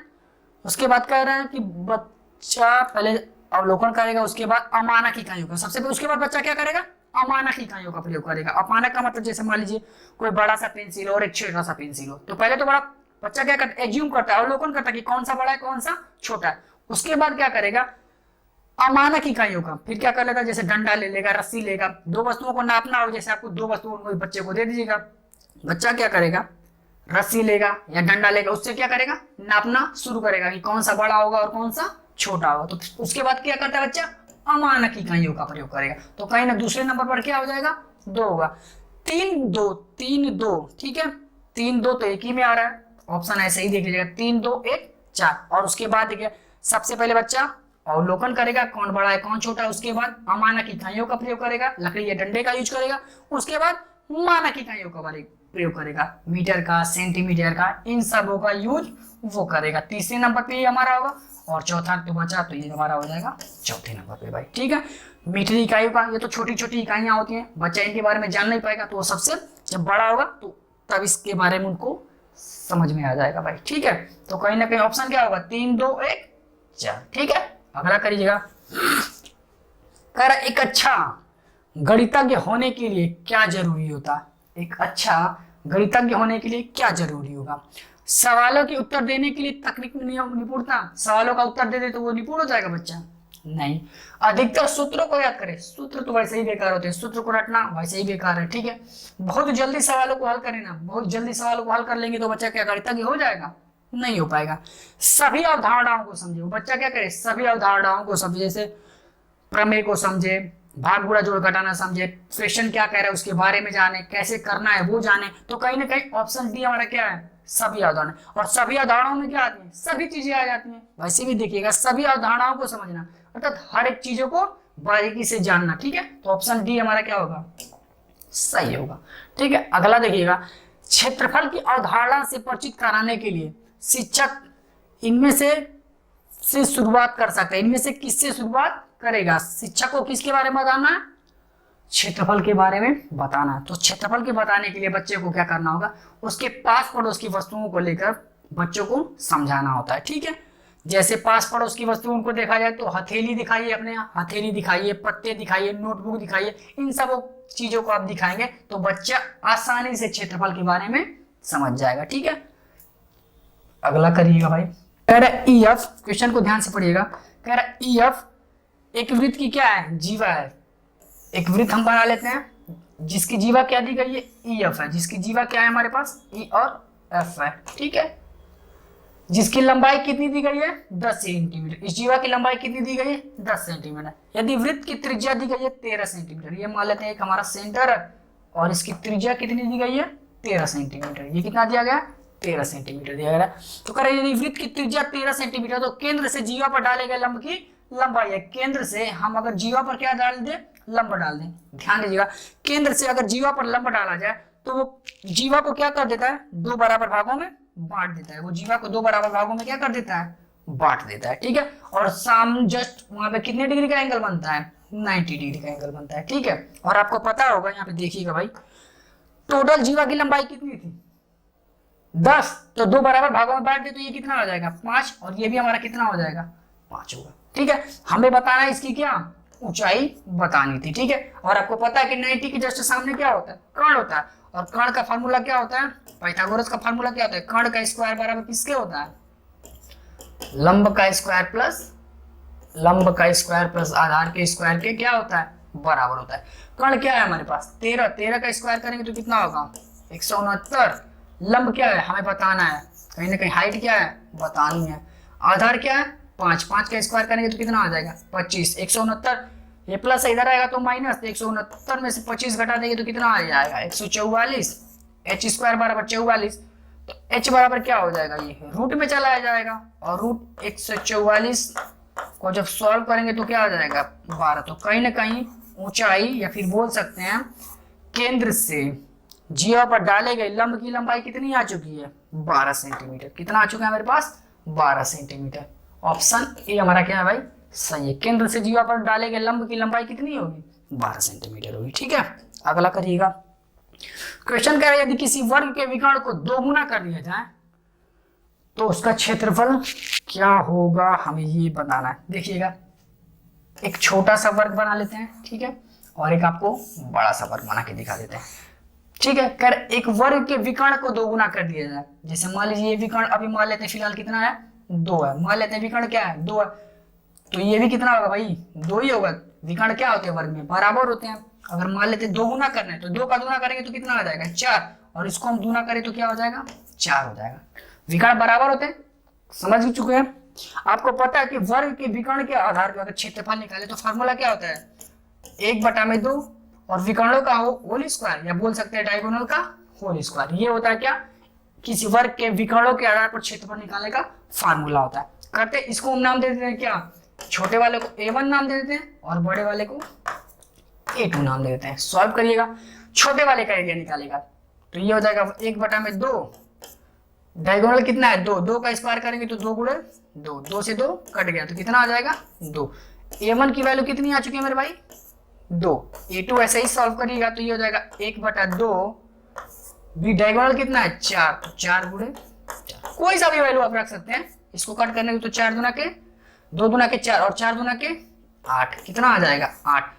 उसके बाद कह रहे हैं कि बच्चा पहले अवलोकन करेगा, उसके बाद अमानक इकाइयों का सबसे पहले, उसके बाद बच्चा क्या करेगा, अमानक इकाइयों का प्रयोग करेगा। अमानक का मतलब जैसे मान लीजिए कोई बड़ा सा पेंसिल और एक छोटा सा पेंसिल हो, तो पहले तो बच्चा क्या करता है, एज्यूम करता है, अवलोकन करता है कि कौन सा बड़ा है कौन सा छोटा है। उसके बाद क्या करेगा, अमानक इकाइयों का फिर क्या कर लेगा, जैसे डंडा ले लेगा, रस्सी लेगा। 2 वस्तुओं को नापना हो, जैसे आपको 2 वस्तुओं बच्चे को दे दीजिएगा, बच्चा क्या करेगा, रस्सी लेगा या डंडा लेगा, उससे क्या करेगा, नापना शुरू करेगा कि कौन सा बड़ा होगा और कौन सा छोटा होगा। तो उसके बाद क्या करता है बच्चा, अमानक इकाइयों का प्रयोग करेगा। तो कहीं ना दूसरे नंबर पर क्या हो जाएगा, 2 होगा। 3 2, ठीक है, 3 2 तो एक ही में आ रहा है, ऑप्शन ऐसे ही देख लीजिएगा, 3 2 1 4। और उसके बाद देखिए सबसे पहले बच्चा अवलोकन करेगा कौन बड़ा है कौन छोटा है, उसके बाद अमानक इकाइयों का प्रयोग करेगा, लकड़ी या डंडे का यूज करेगा, उसके बाद मानक इकाइयों का प्रयोग करेगा, मीटर का, सेंटीमीटर का, इन सबों का यूज वो करेगा। तीसरे नंबर पे ये हमारा होगा और चौथा तो बचा, तो ये हमारा हो जाएगा चौथे नंबर पे भाई। ठीक है, मीटर इकाइयों का, ये तो छोटी छोटी इकाइयां होती हैं, बच्चा इनके बारे में जान नहीं पाएगा, तो वो सबसे जब बड़ा होगा तो तब इसके बारे में उनको समझ में आ जाएगा भाई। ठीक है, तो कहीं ना कहीं ऑप्शन क्या होगा, 3 2 1 4। ठीक है, अगला करिएगा, कह रहा एक अच्छा गणितज्ञ होने के लिए क्या जरूरी होता है, एक अच्छा गणितज्ञ होने के लिए क्या जरूरी होगा। सवालों के उत्तर देने के लिए तकनीक में निपुणता, सवालों का उत्तर दे दे तो वो निपुण हो जाएगा बच्चा, नहीं। अधिकतर सूत्रों को याद करें, सूत्र तो वैसे ही बेकार होते हैं, सूत्र को रटना वैसे ही बेकार है। ठीक है, बहुत जल्दी सवालों को हल करें ना, बहुत जल्दी सवालों को हल कर लेंगे तो बच्चा क्या गणितज्ञ हो जाएगा, नहीं हो पाएगा। सभी अवधारणाओं को समझे, बच्चा क्या करे, सभी अवधारणाओं को समझे, जैसे प्रमेय को समझे, भाग गुणा जोड़ घटाना समझे, क्वेश्चन क्या कह रहा है उसके बारे में जाने, कैसे करना है वो जाने। तो कहीं ना कहीं ऑप्शन डी हमारा क्या है, सभी अवधारणा, और सभी अवधारणाओं में क्या आती है, सभी चीजें आ जाती हैं। वैसे भी देखिएगा, सभी अवधारणाओं को समझना अर्थात हर एक चीजों को बारीकी से जानना, ठीक है। तो ऑप्शन डी हमारा क्या होगा, सही होगा, ठीक है। अगला देखिएगा, क्षेत्रफल की अवधारणा से परिचित कराने के लिए शिक्षक इनमें से शुरुआत कर सकते हैं। इनमें से किससे शुरुआत करेगा, शिक्षक को किसके बारे में बताना है, क्षेत्रफल के बारे में बताना है। तो क्षेत्रफल के बताने के लिए बच्चे को क्या करना होगा, उसके पास पड़ोस की वस्तुओं को लेकर बच्चों को समझाना होता है, ठीक है। जैसे पास पड़ोस की वस्तुओं को देखा जाए तो हथेली दिखाइए, अपने यहाँ हथेली दिखाइए, पत्ते दिखाइए, नोटबुक दिखाइए, इन सब चीजों को आप दिखाएंगे तो बच्चा आसानी से क्षेत्रफल के बारे में समझ जाएगा, ठीक है। अगला करिएगा भाई, कह रहा ई एफ, क्वेश्चन को ध्यान से पढ़िएगा। कह रहा ई एफ एक वृत्त की क्या है, जीवा है। एक वृत्त हम बना लेते हैं जिसकी जीवा क्या दी गई है, ई एफ है, जिसकी जीवा क्या है हमारे पास, ई और एफ है, ठीक है। जिसकी लंबाई कितनी दी गई है, 10 सेंटीमीटर। इस जीवा की लंबाई कितनी दी गई है, 10 सेंटीमीटर। यदि वृत्त की त्रिज्या दी गई है 13 सेंटीमीटर, ये मान लेते हैं एक हमारा सेंटर है और इसकी त्रिज्या कितनी दी गई है, 13 सेंटीमीटर। ये कितना दिया गया, 13 सेंटीमीटर दिया गया। तो कह रहे यदि वृत्त की त्रिज्या 13 सेंटीमीटर तो केंद्र से जीवा पर डाले गए लंब की लंबाई है। केंद्र से हम अगर जीवा पर क्या डाल दें, लंब डाल दें, ध्यान दीजिएगा, केंद्र से अगर जीवा पर लंब डाला जाए तो वो जीवा को क्या कर देता है, 2 बराबर भागों में बांट देता है। वो जीवा को 2 बराबर भागों में क्या कर देता है, बांट देता है, ठीक है। और साम जस्ट वहां पे कितने डिग्री का एंगल बनता है, 90 डिग्री का एंगल बनता है, ठीक है। और आपको पता होगा, यहाँ पे देखिएगा भाई, टोटल जीवा की लंबाई कितनी थी, 10, तो 2 बराबर भागों में बांट दे तो ये कितना हो जाएगा, 5, और ये भी हमारा कितना हो जाएगा, 5 होगा, ठीक है। हमें बताना है इसकी क्या ऊंचाई बतानी थी, ठीक है। और आपको पता है कि 90 के जस्ट सामने क्या होता है, कर्ण होता है, और कर्ण का फार्मूला क्या होता है, पाइथागोरस का फार्मूला क्या होता है, कर्ण का स्क्वायर बराबर किसके होता है, लंब का स्क्वायर प्लस आधार के स्क्वायर के क्या होता है, बराबर होता है। कर्ण क्या है हमारे पास, 13 का स्क्वायर करेंगे तो कितना होगा, 169। लंब क्या है हमें बताना है, कहीं ना कहीं हाइट क्या है बतानी है। आधार क्या है 5 का स्क्वायर करेंगे तो कितना आ जाएगा, 25। 169 ये प्लस इधर आएगा तो माइनस, 169 में से 25 घटा देंगे तो कितना आ जाएगा, 144। एच स्क्वायर बराबर 44, तो एच बराबर क्या हो जाएगा, ये रूट में चला जाएगा, और रूट 144 को जब सॉल्व करेंगे तो क्या आ जाएगा, 12। तो कहीं ना कहीं ऊंचाई, या फिर बोल सकते हैं केंद्र से जीवा पर डाले गए लंब की लंबाई कितनी आ चुकी है, 12 सेंटीमीटर। कितना आ चुका है हमारे पास, 12 सेंटीमीटर। ऑप्शन ए हमारा क्या है भाई, सही है। केंद्र से जीवा पर डाले गए लंब की लंबाई कितनी होगी, 12 सेंटीमीटर होगी, ठीक है। अगला करिएगा, क्वेश्चन कह रहा है यदि किसी वर्ग के विकर्ण को 2 गुना कर दिया जाए तो उसका क्षेत्रफल क्या होगा, हमें ये बताना है। देखिएगा, एक छोटा सा वर्ग बना लेते हैं, ठीक है, और एक आपको बड़ा सा वर्ग बना के दिखा देते हैं, ठीक है। कर एक वर्ग के विकर्ण को 2 गुना कर दिया जाए, जैसे मान लीजिए ये विकर्ण अभी मान लेते हैं फिलहाल कितना है, 2 है, मान लेते हैं विकर्ण क्या है, 2 है, तो ये भी कितना होगा भाई, 2 ही होगा। विकर्ण क्या होते हैं वर्ग में, बराबर होते हैं। अगर मान लेते हैं 2 गुना करना है तो 2 का गुना करेंगे तो कितना आ जाएगा, 4, और इसको हम गुना करें तो क्या हो जाएगा, 4 हो जाएगा। विकर्ण बराबर होते हैं, समझ चुके हैं। आपको पता है कि वर्ग के विकर्ण के आधार पर अगर क्षेत्रफल निकाले तो फार्मूला क्या होता है, 1/2 और विकर्णों का होल स्क्वायर, या बोल सकते हैं डायगोनल का होल स्क्वायर। ये होता है क्या, किसी वर्ग के विकर्णों के आधार पर क्षेत्रफल निकालने का फार्मूला होता है। करते इसको हम नाम दे देते हैं क्या, छोटे वाले को A1 नाम दे देते हैं और बड़े वाले को A2 नाम दे देते हैं। सॉल्व करिएगा, छोटे वाले का एरिया निकालेगा तो ये हो जाएगा 1/2, डायगोनल कितना है 2, 2 का स्क्वायर करेंगे तो 2 गुणे 2, 2 से 2 कट गया तो कितना आ जाएगा 2। A1 की वैल्यू कितनी आ चुकी है मेरे भाई, 2। A2 ऐसे ही सॉल्व करिएगा तो ये हो जाएगा 1/2, भी डायगोनल कितना है 4, तो 4 गुणे 4, कोई सा भी वैल्यू आप रख सकते हैं। इसको कट करने तो 4 दूना के 2 दूना के 4 और 4 दूना के 8, कितना आ जाएगा 8।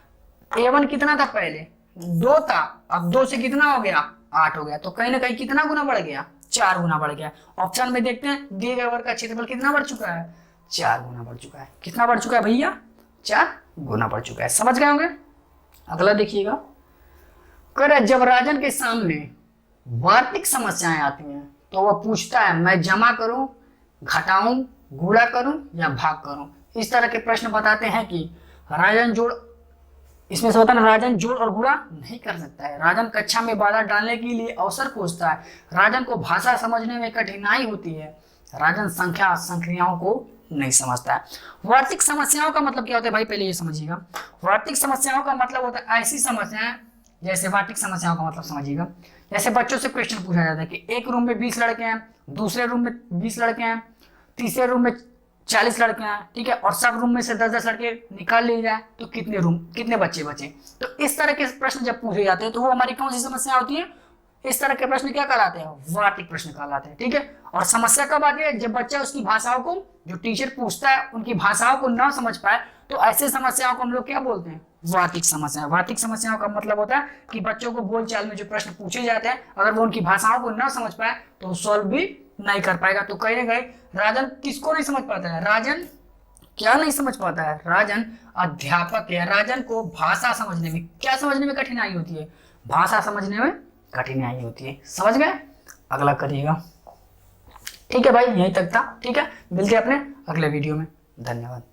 A1 कितना था पहले 2 था, अब 2 से कितना हो गया 8 हो गया, तो कहीं ना कहीं कितना गुना बढ़ गया, 4 गुना बढ़ गया। ऑप्शन में देखते हैं दिए गए वर्ग का क्षेत्रफल कितना बढ़ चुका है, 4 गुना बढ़ चुका है। कितना बढ़ चुका है भैया, 4 गुना बढ़ चुका है, समझ गए होंगे। अगला देखिएगा, कर जब राजन के सामने वार्षिक समस्याएं आती हैं तो वह पूछता है मैं जमा करूं, घटाऊं, गुणा करूं या भाग करूं। इस तरह के प्रश्न बताते हैं कि राजन जोड़ इसमें से होता है ना, राजन जोड़ और गुणा नहीं कर सकता है। राजन कक्षा में बाधा डालने के लिए अवसर खोजता है। राजन को भाषा समझने में कठिनाई होती है। राजन संक्रियाओं को नहीं समझता है। वार्तिक समस्याओं का मतलब क्या होता है भाई, पहले ये समझिएगा। वार्तिक समस्याओं का मतलब होता है ऐसी समस्याएं, जैसे वार्तिक समस्याओं का मतलब समझिएगा, जैसे बच्चों से क्वेश्चन पूछा जाता है कि एक रूम में 20 लड़के हैं, दूसरे रूम में 20 लड़के हैं, तीसरे रूम में 40 लड़के हैं, ठीक है, और सब रूम में से 10-10 लड़के निकाल लिए जाए तो कितने बच्चे बचे। तो इस तरह के प्रश्न जब पूछे जाते हैं तो वो हमारी कौन सी समस्या होती है, इस तरह के प्रश्न क्या कहलाते हैं, वार्तिक प्रश्न कहलाते हैं, ठीक है। और समस्या कब आती है, जब बच्चा उसकी भाषाओं को, जो टीचर पूछता है उनकी भाषाओं को ना समझ पाए, तो ऐसे समस्याओं को हम लोग क्या बोलते हैं, वार्तिक समस्या। वार्तिक समस्याओं का मतलब होता है कि बच्चों को बोलचाल में जो प्रश्न पूछे जाते हैं, अगर वो उनकी भाषाओं को ना समझ पाए तो सॉल्व भी नहीं कर पाएगा। तो कहीं ना कहीं राजन किसको नहीं समझ पाता है, राजन क्या नहीं समझ पाता है, राजन अध्यापक है। राजन को भाषा समझने में, क्या समझने में कठिनाई होती है, भाषा समझने में कठिनाई होती है। समझ गए, अगला करिएगा। ठीक है भाई, यहीं तक था, ठीक है, मिलते हैं अपने अगले वीडियो में। धन्यवाद।